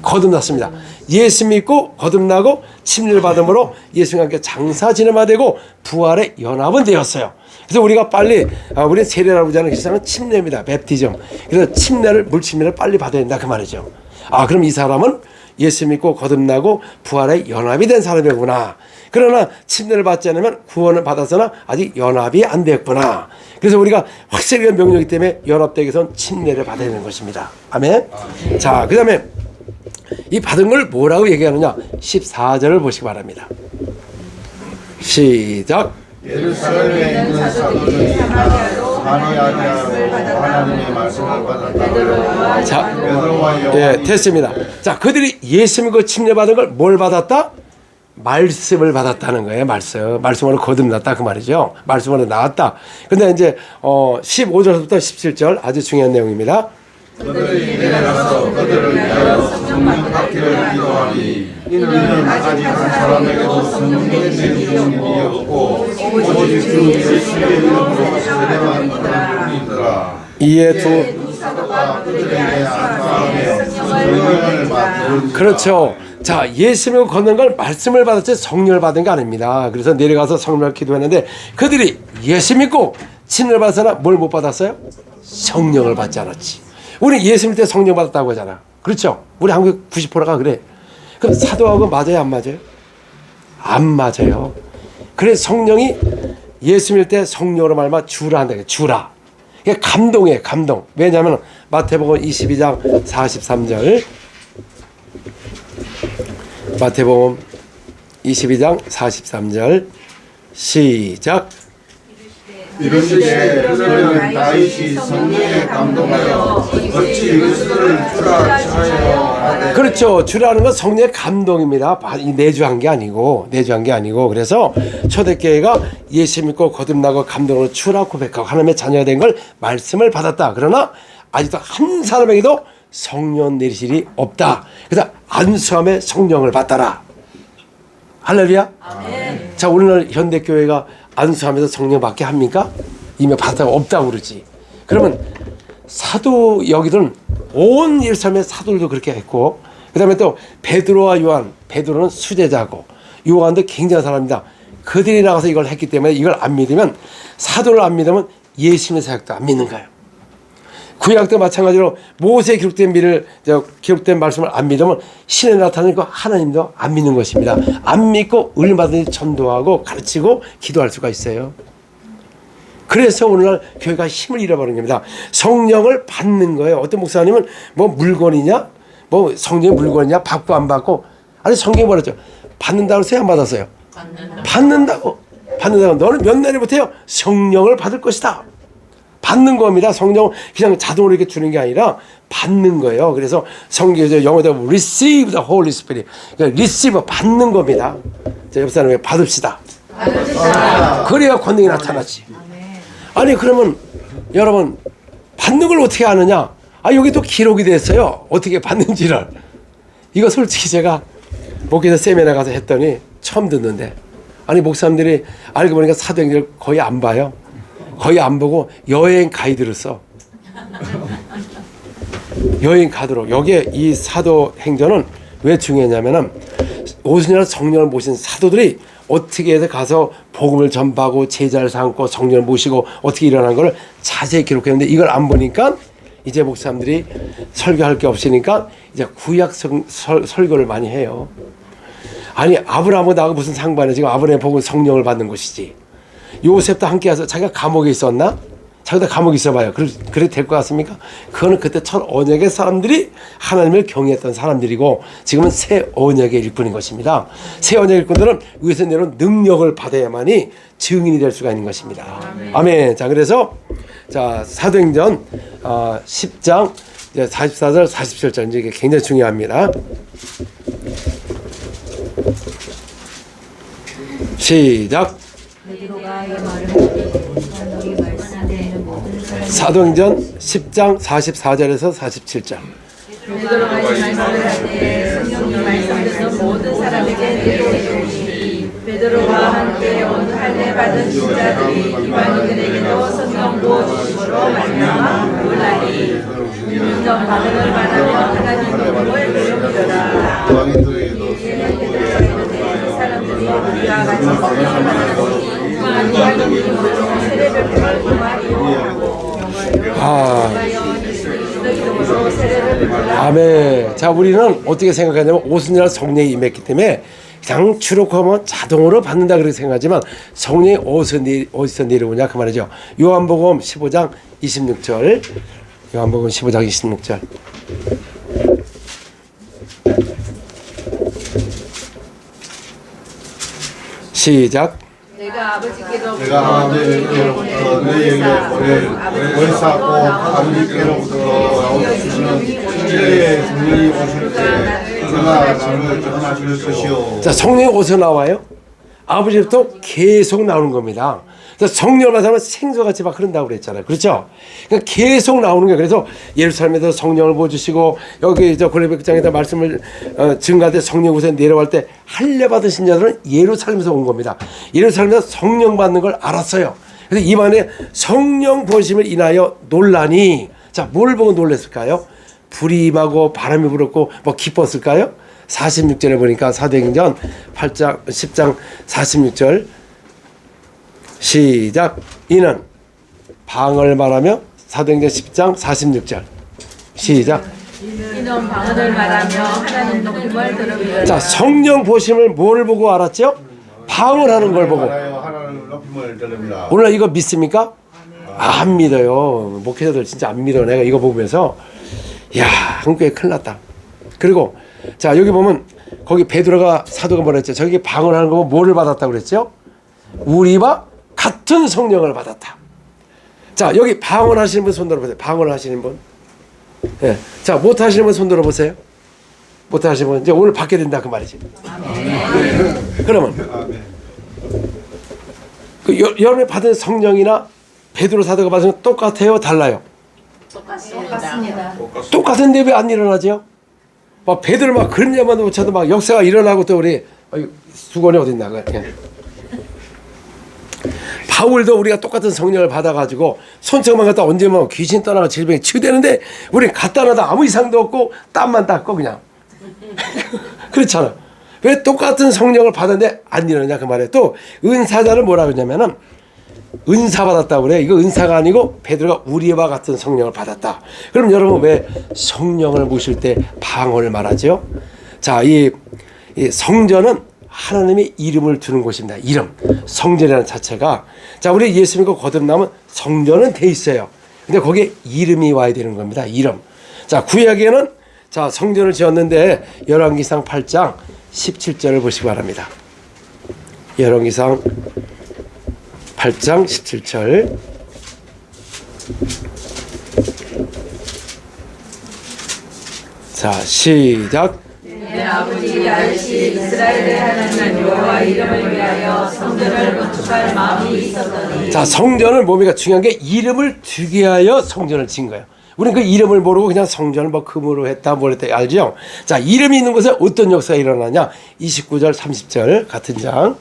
거듭났습니다. 예수 믿고 거듭나고 침례를 받음으로 예수님과 함께 장사 지내마 되고 부활의 연합은 되었어요. 그래서 우리가 빨리 우리는 세례라고 하는 기사는 침례입니다. 베프티즘. 그래서 침례를 물침례를 빨리 받아야 된다 그 말이죠. 그럼 이 사람은 예수 믿고 거듭나고 부활의 연합이 된 사람이구나. 그러나 침례를 받지 않으면 구원을 받아서나 아직 연합이 안 됐구나. 그래서 우리가 확실히 명령이기 때문에 연합되기 위해서는 침례를 받아야 되는 것입니다. 아멘. 자, 그 다음에 이 받은 걸 뭐라고 얘기하느냐? 14절을 보시기 바랍니다. 시작. 예루살렘에 있는 사도들이 사마리아로 하나님의 말씀을 받았다. 자, 베드로와 예, 됐습니다. 자, 그들이 예수 믿고 침례 받은 걸 뭘 받았다? 말씀을 받았다는 거예요. 말씀으로 거듭났다 그 말이죠. 말씀으로 나왔다. 근데 이제 15절부터 17절 아주 중요한 내용입니다. 그들이 내려가서 그들을 위하여 성령 받기를 기도하니 이는 아직 한 사람에게도 성령의 내리심이 없고 오직 주 예수의 이름으로 세례만 받은 뿐이더라. 이에 두 사도가 그들에게 안수하며 성령을 받은. 그렇죠. 자, 예수 믿고 걷는 걸 말씀을 받았지 성령을 받은 게 아닙니다. 그래서 내려가서 성령을 기도했는데 그들이 예수 믿고 침례를 받았으나 뭘 못 받았어요? 성령을 받지 않았지. 우리 예수 믿을 때 성령 받았다고 하잖아. 그렇죠? 우리 한국 90%가 그래. 그럼 사도하고 맞아요? 안 맞아요? 안 맞아요. 그래서 성령이 예수 믿을 때 성령으로 말하면 주라 한다. 주라. 이게 감동이에요. 감동. 왜냐하면 마태복음 22장 43절 마태복음 22장 43절 시작. 이르시되 그들은 다윗이 성령에 감동하여 어찌 그리스도를 주라 칭하여 하되. 그렇죠. 주라는 건 성령의 감동입니다. 내주한 게 아니고 그래서 초대교회가 예수 믿고 거듭나고 감동으로 주라 고백하고 하나님의 자녀가 된 걸 말씀을 받았다. 그러나 아직도 한 사람에게도 성령 내리실이 없다. 그래서 안수함에 성령을 받더라. 할렐루야. 아멘. 자, 오늘날 현대교회가 안수하면서 성령 받게 합니까? 이미 받았다고 없다고 그러지. 그러면 사도 여기들은 온 예루살렘의 사도들도 그렇게 했고, 그 다음에 또 베드로와 요한, 베드로는 수제자고 요한도 굉장한 사람입니다. 그들이 나가서 이걸 했기 때문에 이걸 안 믿으면, 사도를 안 믿으면 예수님의 사역도 안 믿는 거예요. 구약도 마찬가지로 모세에 기록된 말씀을 안 믿으면 신에 나타나는 그 하나님도 안 믿는 것입니다. 안 믿고 얼마든지 전도하고 가르치고 기도할 수가 있어요. 그래서 오늘날 교회가 힘을 잃어버린 겁니다. 성령을 받는 거예요. 어떤 목사님은 뭐 물건이냐? 뭐 성령의 물건이냐? 받고 안 받고. 아니 성경이 뭐랬죠? 받는다고 해서 안 받았어요. 받는다고. 너는 몇 날이 못해요? 성령을 받을 것이다. 받는 겁니다. 성령 그냥 자동으로 이렇게 주는 게 아니라 받는 거예요. 그래서 성경에서 영어로 receive the Holy Spirit. 그러니까 receive 받는 겁니다. 자, 옆 사람에게 받읍시다. 그래야 권능이 나타나지. 아니 그러면 여러분 받는 걸 어떻게 아느냐? 여기 또 기록이 됐어요. 어떻게 받는지를. 이거 솔직히 제가 목회자 세미나 가서 했더니 처음 듣는데, 아니 목사님들이 알고 보니까 사도행전을 거의 안 봐요. 거의 안 보고 여행 가이드를 써. 여행 가도록. 여기에 이 사도행전은 왜 중요하냐면은 오순절 성령을 모신 사도들이 어떻게 해서 가서 복음을 전파하고 제자를 삼고 성령을 모시고 어떻게 일어난 걸 자세히 기록했는데, 이걸 안 보니까 이제 목사님들이 설교할 게 없으니까 이제 구약 설교를 많이 해요. 아니 아브라함하고 나하고 무슨 상관이야? 지금 아브라함이 복음 성령을 받는 것이지. 요셉도 함께 와서 자기가 감옥에 있었나? 자기도 감옥에 있어봐요. 그래 될 것 같습니까? 그거는 그때 첫 언약의 사람들이 하나님을 경외했던 사람들이고, 지금은 새 언약의 일꾼인 것입니다. 새 언약의 일꾼들은 위에서 내려온 능력을 받아야만이 증인이 될 수가 있는 것입니다. 아멘. 자, 그래서 자 사도행전 10장 44절 47절 이게 굉장히 중요합니다. 시작. 베드로가 이 말을 듣고 너희 말씀되는 모든 사람 사도행전 10장 44절에서 47절. 베드로가 이 말씀을 할때 성령이 말씀 듣는 모든 사람에게 내도되오니 베드로와 함께 온 할례 받은 신자들이 이방인들에게도 성령 부어주심으로 말미암아 놀라니 인정 받음을 받으며 하나님 이름을 부르리라. 왕인들에게도 사람들이 우리와 같이 성령을 받았으니 하나님 이름으로 세례를 구하리요. 이름으로 세례를 베풀라. 아멘. 자, 우리는 어떻게 생각하냐면 오순절 성령이 임했기 때문에 그냥 출국하면 자동으로 받는다 그렇게 생각하지만 성령이 어디서 내려오냐 그 말이죠. 요한복음 15장 26절. 요한복음 15장 26절. 시작. 내가 아버지께로부터 내가 아버지께로부터 너희에게 보내사고 아버지께로부터 나오시는 진리의 성령이 오실 때 그가 나를 전하실 것이요. 자, 성령이 어디서 나와요? 아버지부터 계속 나오는 겁니다. 그래서 성령을 받으면 생수같이 막 흐른다고 그랬잖아요. 그렇죠? 그러니까 계속 나오는 거예요. 그래서 예루살렘에서 성령을 부어주시고 여기 저 골로새장에다 말씀을 증가할 때 성령 우선 내려갈 때 할례 받으신 자들은 예루살렘에서 온 겁니다. 예루살렘에서 성령 받는 걸 알았어요. 그래서 이번에 성령 부으심을 인하여 놀라니, 자, 뭘 보고 놀랐을까요? 불이 임하고 바람이 불었고 뭐 기뻤을까요? 46절에 보니까 사도행전 8장 10장 46절 시작. 이는 방언을 말하며 사도행전 10장 46절 시작. 이는 방언을 말하며 하나님 높임을 들으리라. 자, 성령 보심을 뭘 보고 알았죠? 방언하는 걸 보고. 하나님 높임을 들읍니다. 오늘 이거 믿습니까? 안 믿어요. 목회자들 진짜 안 믿어. 내가 이거 보면서 야, 한국에 큰일 났다. 그리고 자, 여기 보면 거기 베드로가 사도가 뭐라 했죠? 저기 방언하는 거 뭐를 받았다고 그랬죠? 우리와 같은 성령을 받았다. 자, 여기 방언하시는 분 손 들어보세요. 방언하시는 분. 예. 자, 못하시는 분 손 들어보세요. 못하시는 분 이제 오늘 받게 된다 그 말이지. 그러면 그 여러분이 받은 성령이나 베드로 사도가 받은 건 똑같아요? 달라요? 똑같습니다. 똑같은데 왜 안 일어나죠? 막 베드로 막 그런 예만 못쳐도 막 역사가 일어나고 또 우리 수건이 어딨나 그냥. 바울도 우리가 똑같은 성령을 받아가지고 손책만 갖다 얹으면 귀신 떠나가 질병이 치유되는데 우리 갖다 놔도 아무 이상도 없고 땀만 닦고 그냥 그렇잖아. 왜 똑같은 성령을 받았는데 안 일어나냐 그 말이에요. 또 은사자를 뭐라 그러냐면은 은사 받았다고 그래. 이거 은사가 아니고 베드로가 우리와 같은 성령을 받았다. 그럼 여러분 왜 성령을 모실 때 방언을 말하죠? 자, 이 성전은 하나님의 이름을 두는 곳입니다. 이름. 성전이라는 자체가. 자, 우리 예수 믿고 거듭나면 성전은 돼 있어요. 근데 거기에 이름이 와야 되는 겁니다. 이름. 자, 구약에는 자, 성전을 지었는데 열왕기상 8장 17절을 보시기 바랍니다. 열왕기상 8장 17절. 자, 시작. 내 아버지 다윗이 이스라엘의 하나님 여호와 이름을 위하여 성전을 건축할 마음이 있었더니. 자, 성전을 뭡니까? 중요한 게 이름을 두게 위하여 성전을 지은 거예요. 우리는 그 이름을 모르고 그냥 성전을 뭐 금으로 했다 뭘 했다 알죠? 자, 이름이 있는 곳에 어떤 역사가 일어나냐? 29절 30절 같은 장.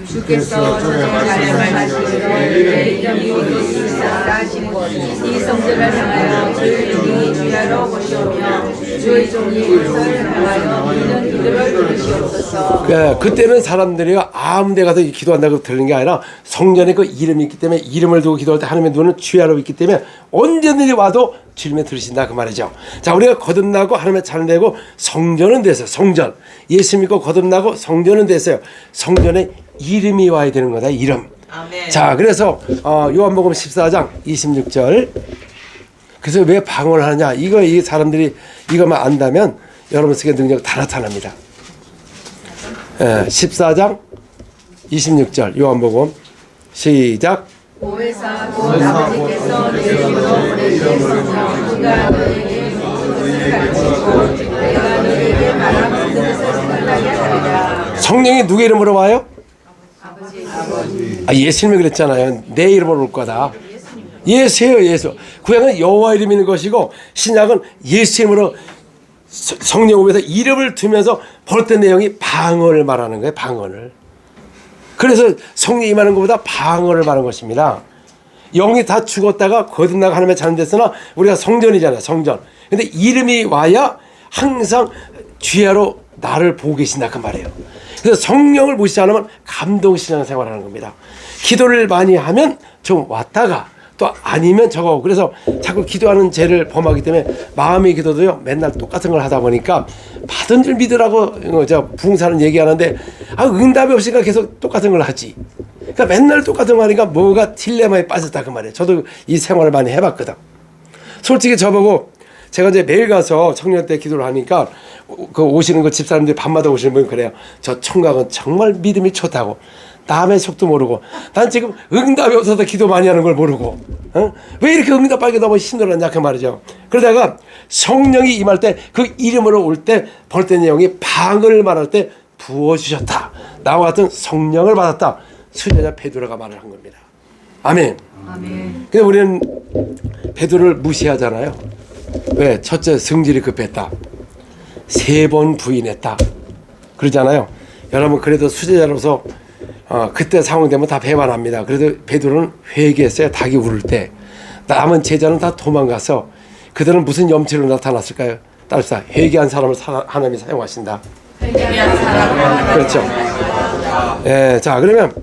주께서 전에 말씀하시기로 내 이름이 어디 있으리라 하신 곳 이 성전을 향하여 주의 종이 주야로 보시오며 주의 종이 이것을 향하여 믿는 이들을 들으시옵소서. 그때는 사람들이 아무 데 가서 기도한다고 들리는 게 아니라 성전에 그 이름이 있기 때문에 이름을 두고 기도할 때 하나님의 눈은 주야로 있기 때문에 언제든지 와도 주님의 들으신다 그 말이죠. 자, 우리가 거듭나고 하나님의 찬양되고 성전은 됐어요. 성전. 예수 믿고 거듭나고 성전은 됐어요. 성전에 이름이 와야 되는 거다. 이름. 아멘. 자, 그래서 요한복음 14장 26절. 그래서 왜 방언을 하느냐? 이 사람들이 이것만 안다면 여러분 속에 능력 다 나타납니다. 14장 26절 요한복음 시작. 보혜사 곧 아버지께서 내 이름으로 보내신 성령 그가 너에게 모든 것을 가르치고 내가 너에게 말한 모든 것을 생각나게 하리라. 성령이 누구 이름으로 와요? 예수님이 그랬잖아요. 내 이름으로 올 거다. 예수예요, 예수. 구약은 여호와 이름이 있는 것이고 신약은 예수 이름으로 성령 위에서 이름을 두면서 벌된 내용이 방언을 말하는 거예요. 방언을. 그래서 성령이 임하는 것보다 방언을 말하는 것입니다. 영이 다 죽었다가 거듭나가 하나님의 자녀 됐으나 우리가 성전이잖아요. 성전. 근데 이름이 와야 항상 주야로 나를 보고 계신다 그 말이에요. 그래서 성령을 모시지 않으면 감동신앙 생활하는 겁니다. 기도를 많이 하면 좀 왔다가 또 아니면 저거. 그래서 자꾸 기도하는 죄를 범하기 때문에 마음의 기도도요 맨날 똑같은 걸 하다 보니까 받은 줄 믿으라고 저 부흥사는 얘기하는데 응답이 없으니까 계속 똑같은 걸 하지. 그러니까 맨날 똑같은 거 하니까 뭐가 딜레마에 빠졌다 그 말이에요. 저도 이 생활을 많이 해봤거든. 솔직히 저보고 제가 이제 매일 가서 청년 때 기도를 하니까 그 오시는 그 집사람들이 밤마다 오시는 분이 그래요. 저 총각은 정말 믿음이 좋다고. 남의 속도 모르고 난 지금 응답이 없어서 기도 많이 하는 걸 모르고 왜 이렇게 응답 받기 너무 힘들었냐 그 말이죠. 그러다가 성령이 임할 때 그 이름으로 올 때 벌된 내용이 방언을 말할 때 부어주셨다. 나와 같은 성령을 받았다. 수제자 베드로가 말을 한 겁니다. 아멘. 근데 우리는 베드로를 무시하잖아요. 왜? 첫째 성질이 급했다. 3번 부인했다. 그러잖아요. 여러분 그래도 수제자로서 그때 상황 되면 다 배반합니다. 그래도 베드로는 회개했어요. 닭이 울을 때. 남은 제자는 다 도망가서 그들은 무슨 염치로 나타났을까요? 따릅시다. 회개한 사람을 하나님이 사용하신다. 회개한 사람을 그렇죠. 예, 자 그러면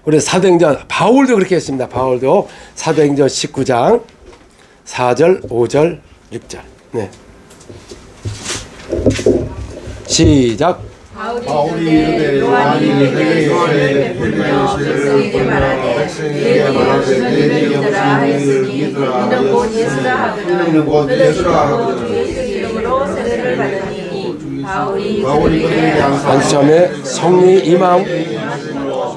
우리 사도행전 바울도 그렇게 했습니다. 바울도 사도행전 19장 4절, 5절, 6절. 네. 시작. 바울이 이르되 요한이 회개에 백성에게 말하되 내게 믿으라 하였으니 이는 곧 예수라 하거늘 그들이 주의 이름으로 세례를 받으니 바울이 그들에게 안수함에 성령이 임함.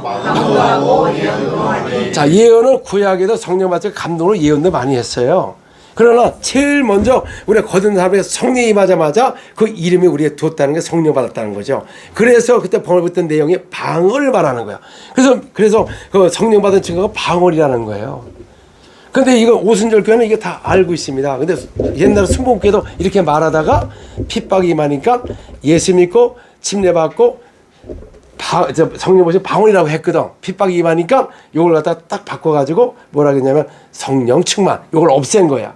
감동하고 예언도 하니. 자, 예언은 구약에도 성령 받고 감동으로 예언도 많이 했어요. 그러나 제일 먼저 우리가 거듭난 사람에게 성령이 임하자마자 그 이름이 우리에 두었다는 게 성령 받았다는 거죠. 그래서 그때 번을 붙던 내용이 방언을 말하는 거야. 그래서 그 성령 받은 증거가 방언이라는 거예요. 근데 이거 오순절 교회는 이게 다 알고 있습니다. 근데 옛날 순복음교회도 이렇게 말하다가 핍박이 임하니까 예수 믿고 침례받고 성령 보시 방언이라고 했거든. 핍박이 임하니까 이걸 갖다 딱 바꿔가지고 뭐라 그랬냐면 성령 충만. 이걸 없앤 거야.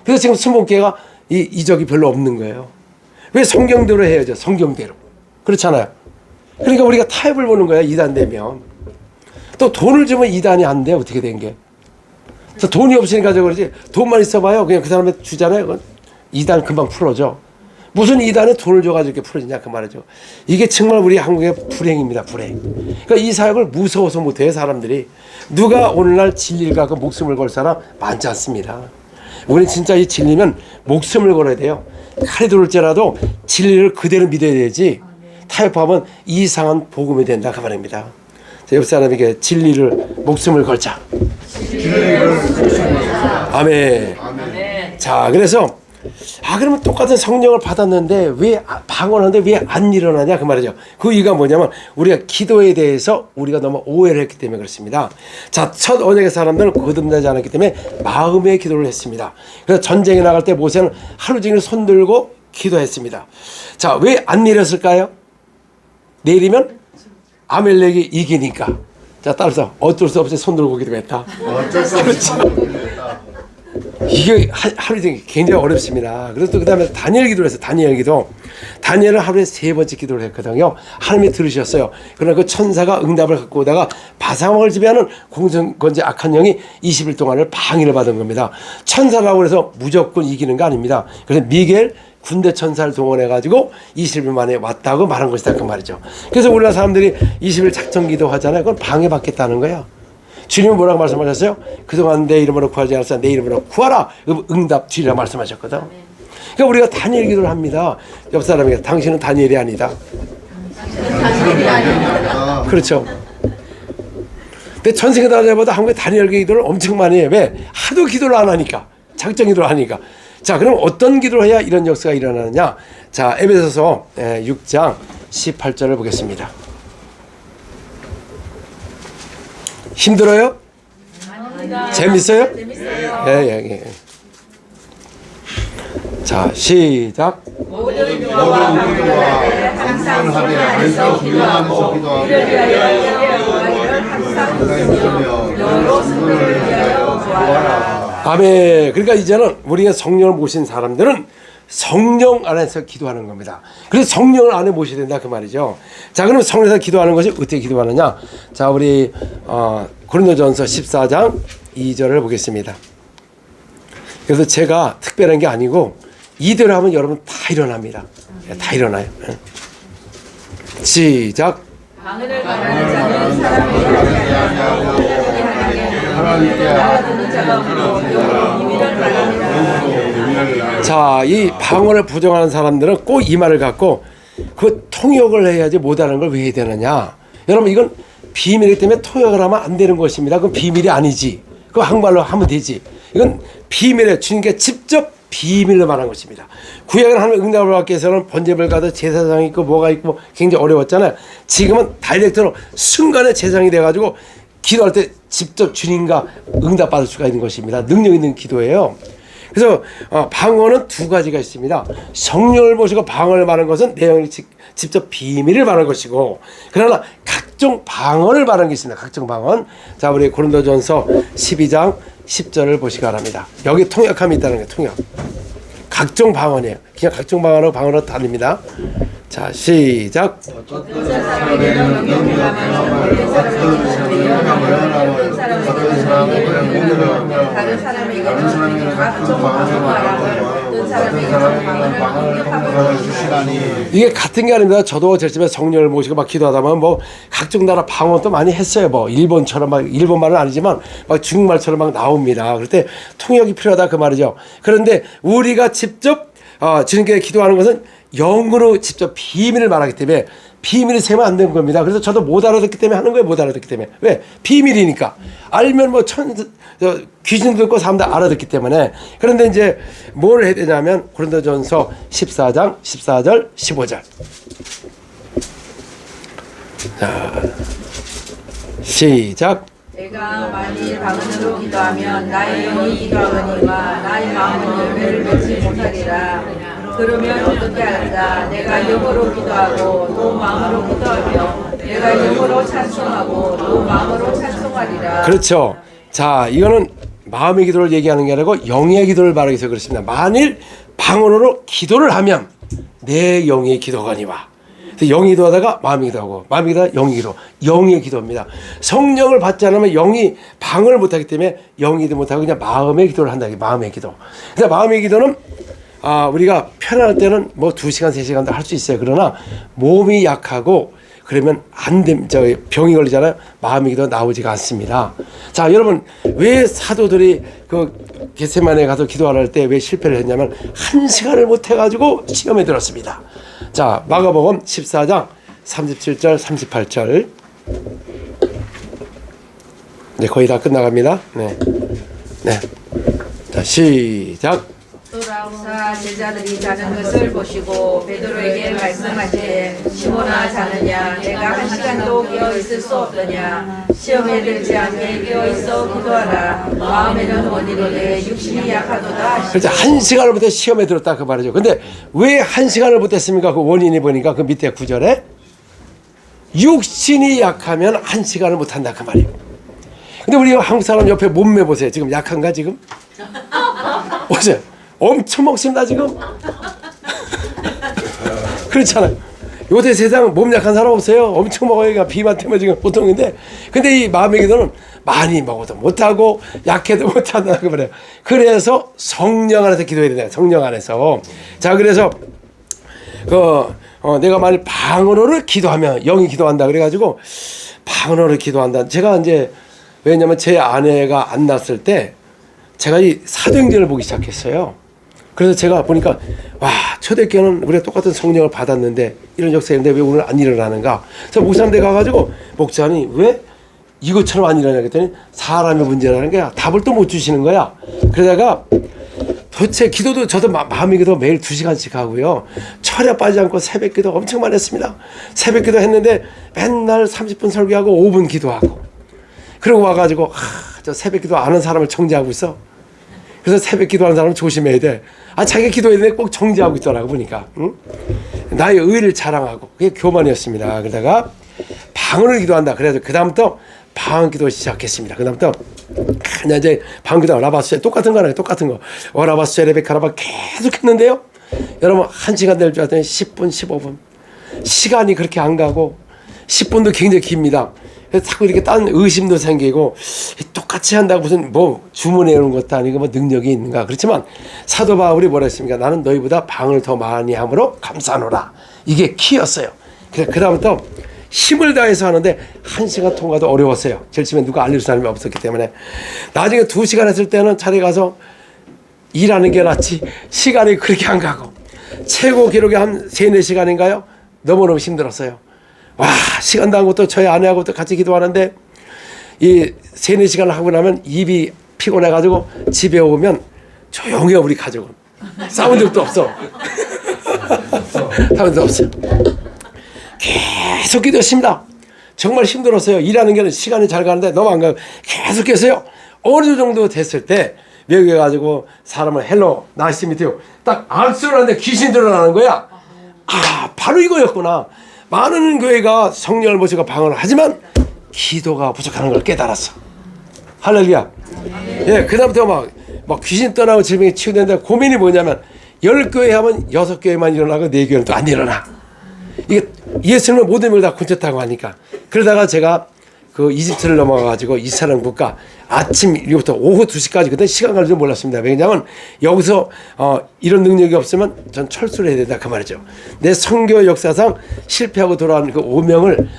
그래서 지금 순복음교회가 이적이 별로 없는 거예요. 왜 성경대로 해야죠? 성경대로. 그렇잖아요. 그러니까 우리가 타협을 보는 거야. 이단 되면. 또 돈을 주면 이단이 안 돼. 어떻게 된 게. 그래서 돈이 없으니까 저 그러지. 돈만 있어봐요. 그냥 그 사람한테 주잖아요. 그건 이단 금방 풀어져. 무슨 이단에 돈을 줘가지고 이렇게 풀어지냐 그 말이죠. 이게 정말 우리 한국의 불행입니다. 불행. 그러니까 이 사역을 무서워서 못해요. 사람들이. 누가 오늘날 진리를 갖고 목숨을 걸 사람 많지 않습니다. 우리는 진짜 이 진리면 목숨을 걸어야 돼요. 칼이 들어올지라도 진리를 그대로 믿어야 되지. 타협하면 이상한 복음이 된다 그 말입니다. 옆 사람에게 진리를 목숨을 걸자. 아멘. 자, 그래서 그러면 똑같은 성령을 받았는데 왜 방언하는데 왜 안 일어나냐 그 말이죠. 그 이유가 뭐냐면 우리가 기도에 대해서 우리가 너무 오해를 했기 때문에 그렇습니다. 자, 첫 언약의 사람들은 거듭나지 않았기 때문에 마음의 기도를 했습니다. 그래서 전쟁에 나갈 때 모세는 하루 종일 손 들고 기도했습니다. 자, 왜 안 내렸을까요? 내리면 아멜렉이 이기니까. 자, 따라서 어쩔 수 없이 손 들고 기도했다. 어쩔 수 없이 이게 하루 종일 굉장히 어렵습니다. 그래서 또 그 다음에 다니엘 기도를 했어요. 다니엘 기도. 다니엘은 하루에 3번째 기도를 했거든요. 하나님이 들으셨어요. 그러나 그 천사가 응답을 갖고 오다가 바사왕을 지배하는 공성건재 악한 영이 20일 동안을 방해를 받은 겁니다. 천사라고 해서 무조건 이기는 거 아닙니다. 그래서 미겔 군대 천사를 동원해가지고 20일 만에 왔다고 말한 것이다 그 말이죠. 그래서 우리나라 사람들이 20일 작전 기도 하잖아요. 그건 방해받겠다는 거예요. 주님은 뭐라고 말씀하셨어요? 그동안 내 이름으로 구하지 않았어. 내 이름으로 구하라. 응답 주리라고 말씀하셨거든. 그러니까 우리가 다니엘 기도를 합니다. 옆 사람에게 당신은 다니엘이 아니다. 그렇죠. 근데 전 세계 나라보다 한국의 다니엘 기도를 엄청 많이 해. 왜? 하도 기도를 안 하니까. 작정 기도를 하니까. 자, 그럼 어떤 기도를 해야 이런 역사가 일어나느냐? 자, 에베소서 6장 18절을 보겠습니다. 힘들어요? 재밌어요? 예, 예, 예. 자, 시작. 모든 기도와 항상 하되 안에서 기도하면서 기도하고 이를 위하여 항상 있으며 여러 성도를 위하여 구하라. 아멘. 그러니까 이제는 우리가 성령을 모신 사람들은 성령 안에서 기도하는 겁니다. 그래서 성령을 안에 모셔야 된다 그 말이죠. 자, 그럼 성령에서 기도하는 것이 어떻게 기도하느냐? 자, 우리 고린도전서 14장 2절을 보겠습니다. 그래서 제가 특별한 게 아니고 이대로 하면 여러분 다 일어납니다. 다 일어나요. 시작. 방언을 말하는 자는 사람에게 아니하고 하나님께 알아듣는 자가 없고 영으로 비밀을 말합니다. 자, 이 방언을 부정하는 사람들은 꼭 이 말을 갖고 그 통역을 해야지 못하는 걸 왜 해야 되느냐? 여러분 이건 비밀이기 때문에 통역을 하면 안 되는 것입니다. 그건 비밀이 아니지. 그거 한국말로 하면 되지. 이건 비밀에 주님께 직접 비밀로 말한 것입니다. 구약에는 하나님 응답을 받기 위해서는 번제물 가도 제사장이 있고 뭐가 있고 굉장히 어려웠잖아요. 지금은 다이렉트로 순간에 제사장이 돼가지고 기도할 때 직접 주님과 응답받을 수가 있는 것입니다. 능력 있는 기도예요. 그래서 방언은 두 가지가 있습니다. 성령을 모시고 방언을 말하는 것은 내용이 직접 비밀을 말하는 것이고, 그러나 각종 방언을 말하는 게 있습니다. 각종 방언. 자, 우리 고린도전서 12장 10절을 보시기 바랍니다. 여기 통역함이 있다는 거예요. 통역. 각종 방언이에요. 그냥 각종 방언하고 방언으로 다릅니다. 자, 시작. 다른 사람에게는 각종 방언을 말하고 어떤 사람에게는 방언을 주시라니. 이게 같은 게 아닙니다. 저도 제 집에 성령을 모시고 막 기도하다 보면 뭐 각종 나라 방언도 많이 했어요. 뭐 일본처럼 막 일본 말은 아니지만 막 중국말처럼 막 나옵니다. 그럴 때 통역이 필요하다 그 말이죠. 그런데 우리가 직접 주님께 기도하는 것은 영으로 직접 비밀을 말하기 때문에 비밀을 세면 안 되는 겁니다. 그래서 저도 못 알아듣기 때문에 하는 거예요. 못 알아듣기 때문에. 왜? 비밀이니까. 알면 뭐 귀신도 듣고 사람들 알아듣기 때문에. 그런데 이제 뭘 해야 되냐면 고린도전서 14장 14절 15절. 자, 시작. 내가 만일 방언으로 기도하면 나의 영이 기도하거니와 나의 마음은 열매를 맺지 못하리라. 그러면 어떻게 할까? 내가 영으로 기도하고 또 마음으로 기도하며 내가 영으로 찬송하고 또 마음으로 찬송하리라. 그렇죠. 자, 이거는 마음의 기도를 얘기하는 게 아니고 영의 기도를 말하기 위해서 그렇습니다. 만일 방언으로 기도를 하면 내 영의 기도거니와. 영이 기도하다가 마음이 기도하고 마음이 기도하다가 영이 기도. 영의 기도입니다. 성령을 받지 않으면 영이 방언을 못하기 때문에 영이 기도 못하고 그냥 마음의 기도를 한다. 마음의 기도. 근데 마음의 기도는 우리가 편안할 때는 뭐 2시간, 3시간도 할 수 있어요. 그러나 몸이 약하고 그러면 안 됨, 병이 걸리잖아요. 마음의 기도 나오지가 않습니다. 자, 여러분, 왜 사도들이 그 겟세마네에 가서 기도할 때 왜 실패를 했냐면 1시간을 못 해가지고 시험에 들었습니다. 자, 마가복음 14장 37절, 38절. 네, 거의 다 끝나갑니다. 네. 네. 자, 시작. 돌아오사 제자들이 자는 것을 보시고 베드로에게 말씀하시되 시몬아 자느냐 내가 1시간도 깨어 있을 수 없더냐 시험에 들지 않게 깨어 있어 기도하라 마음에는 원이로되 육신이 약하도다. 그렇죠. 1시간을 못해 시험에 들었다 그 말이죠. 근데 왜 1시간을 못했습니까? 그 원인이 보니까 그 밑에 9절에 육신이 약하면 1시간을 못한다 그 말이에요. 근데 우리 한국 사람 옆에 몸매 보세요. 지금 약한가 지금? 보세요. 엄청 먹습니다 지금. 그렇잖아요. 요새 세상 몸 약한 사람 없어요. 엄청 먹어요. 비만 때문에 지금 보통인데, 근데 이 마음의 기도는 많이 먹어도 못하고 약해도 못한다 그 말이에요. 그래서 성령 안에서 기도해야 된다. 성령 안에서. 자, 그래서 내가 만일 방언으로 기도하면 영이 기도한다 그래가지고 방언으로 기도한다. 제가 이제 왜냐면 제 아내가 안 낳았을 때 제가 이 사도행전을 보기 시작했어요. 그래서 제가 보니까 와, 초대교회는 우리가 똑같은 성령을 받았는데 이런 역사인데 왜 오늘 안 일어나는가. 그래서 목사님한테 가가지고 목사님 왜 이것처럼 안 일어나냐 그랬더니 사람의 문제라는 게 답을 또 못 주시는 거야. 그러다가 도대체 기도도 저도 마음의 기도 매일 2시간씩 하고요. 철야 빠지지 않고 새벽 기도 엄청 많이 했습니다. 새벽 기도 했는데 맨날 30분 설교하고 5분 기도하고, 그러고 와가지고 저 새벽 기도 아는 사람을 정죄하고 있어. 그래서 새벽 기도하는 사람은 조심해야 돼. 자기가 기도했는데 꼭 정죄하고 있더라고 보니까. 응? 나의 의를 자랑하고, 그게 교만이었습니다. 그러다가 방언을 기도한다. 그래서 그 다음부터 방언 기도 시작했습니다. 그 다음부터 그냥 이제 방언 기도 라바스에 똑같은 거는 똑같은 거. 라바스에 레베카라바 계속 했는데요. 여러분 1시간 될 줄 알았더니 10분, 15분. 시간이 그렇게 안 가고 10분도 굉장히 깁니다. 그래서 자꾸 이렇게 딴 의심도 생기고, 똑같이 한다고 무슨 뭐 주문해 오는 것도 아니고 뭐 능력이 있는가. 그렇지만 사도 바울이 뭐라 했습니까? 나는 너희보다 방언을 더 많이 함으로 감사하노라. 이게 키였어요. 그래서 그 다음부터 힘을 다해서 하는데 1시간 통과도 어려웠어요. 제일 처음에 누가 알려줄 사람이 없었기 때문에. 나중에 2시간 했을 때는 차례 가서 일하는 게 낫지, 시간이 그렇게 안 가고, 최고 기록이 한 3-4시간인가요? 너무너무 힘들었어요. 와, 시간도 안 것도 저희 아내하고 또 같이 기도하는데 이 3-4시간을 하고 나면 입이 피곤해가지고 집에 오면 조용해요. 우리 가족은 싸운 적도 없어. 싸운 적 없어요. 계속 기도했습니다. 정말 힘들었어요. 일하는 게 시간이 잘 가는데 너무 안 가고 계속 했어요. 어느 정도 됐을 때 외국에 가지고 사람을 헬로 나이스 미트요 딱 악수를 하는데 귀신 드러나는 거야. 바로 이거였구나. 많은 교회가 성령을 모시고 방언을 하지만 기도가 부족하는 걸 깨달았어. 할렐루야. 예, 그다음부터 막 귀신 떠나고 질병이 치유된다. 고민이 뭐냐면 10교회 하면 6교회만 일어나고 4교회는 또 안 일어나. 이게 예수님은 모든 걸 다 군쳤다고 하니까. 그러다가 제가 그 이집트를 넘어가가지고 이스라엘 국가 아침 7시부터 오후 2시까지 그때 시간 갈 줄 몰랐습니다. 왜냐하면 여기서 이런 능력이 없으면 전 철수를 해야 된다 그 말이죠. 내 선교 역사상 실패하고 돌아온 그 오명을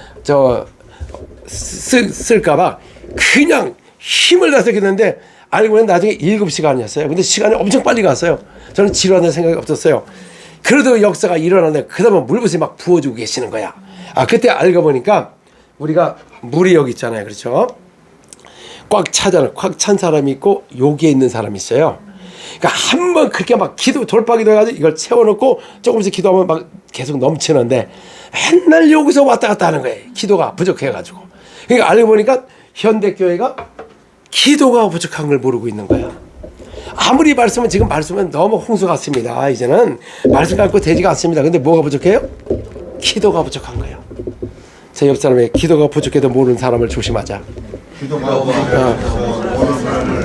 쓸까봐 그냥 힘을 다해서 했는데 알고 보니 나중에 7시간이었어요. 근데 시간이 엄청 빨리 갔어요. 저는 지루하다는 생각이 없었어요. 그래도 역사가 일어나는데 그 다음에 물붓이 막 부어주고 계시는 거야. 그때 알고 보니까 우리가 물이 여기 있잖아요. 그렇죠? 꽉 차잖아요. 꽉 찬 사람이 있고 여기에 있는 사람이 있어요. 그러니까 한번 그렇게 막 돌파기도 해가지고 이걸 채워놓고 조금씩 기도하면 막 계속 넘치는데 맨날 여기서 왔다 갔다 하는 거예요. 기도가 부족해가지고. 그러니까 알고 보니까 현대교회가 기도가 부족한 걸 모르고 있는 거야. 아무리 말씀은 지금 말씀은 너무 홍수 같습니다. 이제는 말씀 갖고 되지가 않습니다. 근데 뭐가 부족해요? 기도가 부족한 거예요. 제 옆 사람의 기도가 부족해도 모르는 사람을 조심하자. 기도가 모르는 사람을.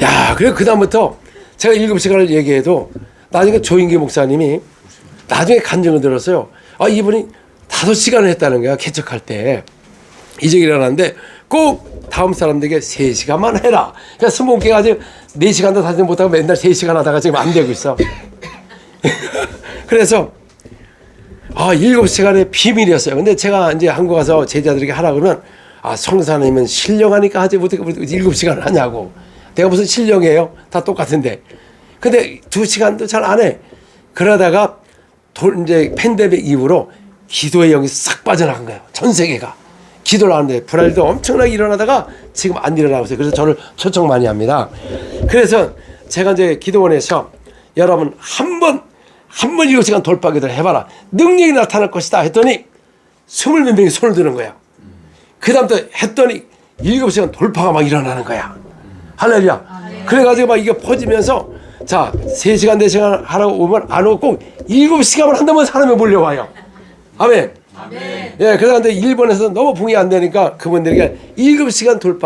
야, 그래 그 다음부터 제가 7시간을 얘기해도 나중에 조인기 목사님이 나중에 간증을 들었어요. 이분이 5시간을 했다는 거야. 개척할 때. 이제 일어났는데 꼭 다음 사람들에게 3시간만 해라. 그러니까 스모케 가지고 4시간도 다시 못하고 맨날 3시간 하다가 지금 안 되고 있어. 그래서 7시간의 비밀이었어요. 근데 제가 이제 한국 가서 제자들에게 하라 그러면 성사님은 신령하니까 하지 못해 7시간을 하냐고. 내가 무슨 신령이에요? 다 똑같은데. 근데 2시간도 잘 안 해. 그러다가 이제 팬데믹 이후로 기도의 영이 싹 빠져나간 거예요. 전 세계가. 기도를 하는데 불알도 엄청나게 일어나다가 지금 안 일어나고 있어요. 그래서 저를 초청 많이 합니다. 그래서 제가 이제 기도원에서 여러분 한 번 7시간 돌파기도를 해봐라. 능력이 나타날 것이다 했더니 20몇 명이 손을 드는 거야. 그 다음부터 했더니 7시간 돌파가 막 일어나는 거야. 할렐루야. 그래가지고 막 이게 퍼지면서 자 3시간 4시간 하라고 오면 안 오고 꼭 7시간을 한다면 사람이 몰려와요. 아멘. 예, 그래서 근데 일본에서 너무 붕이 안 되니까 그분들에게 7시간 돌파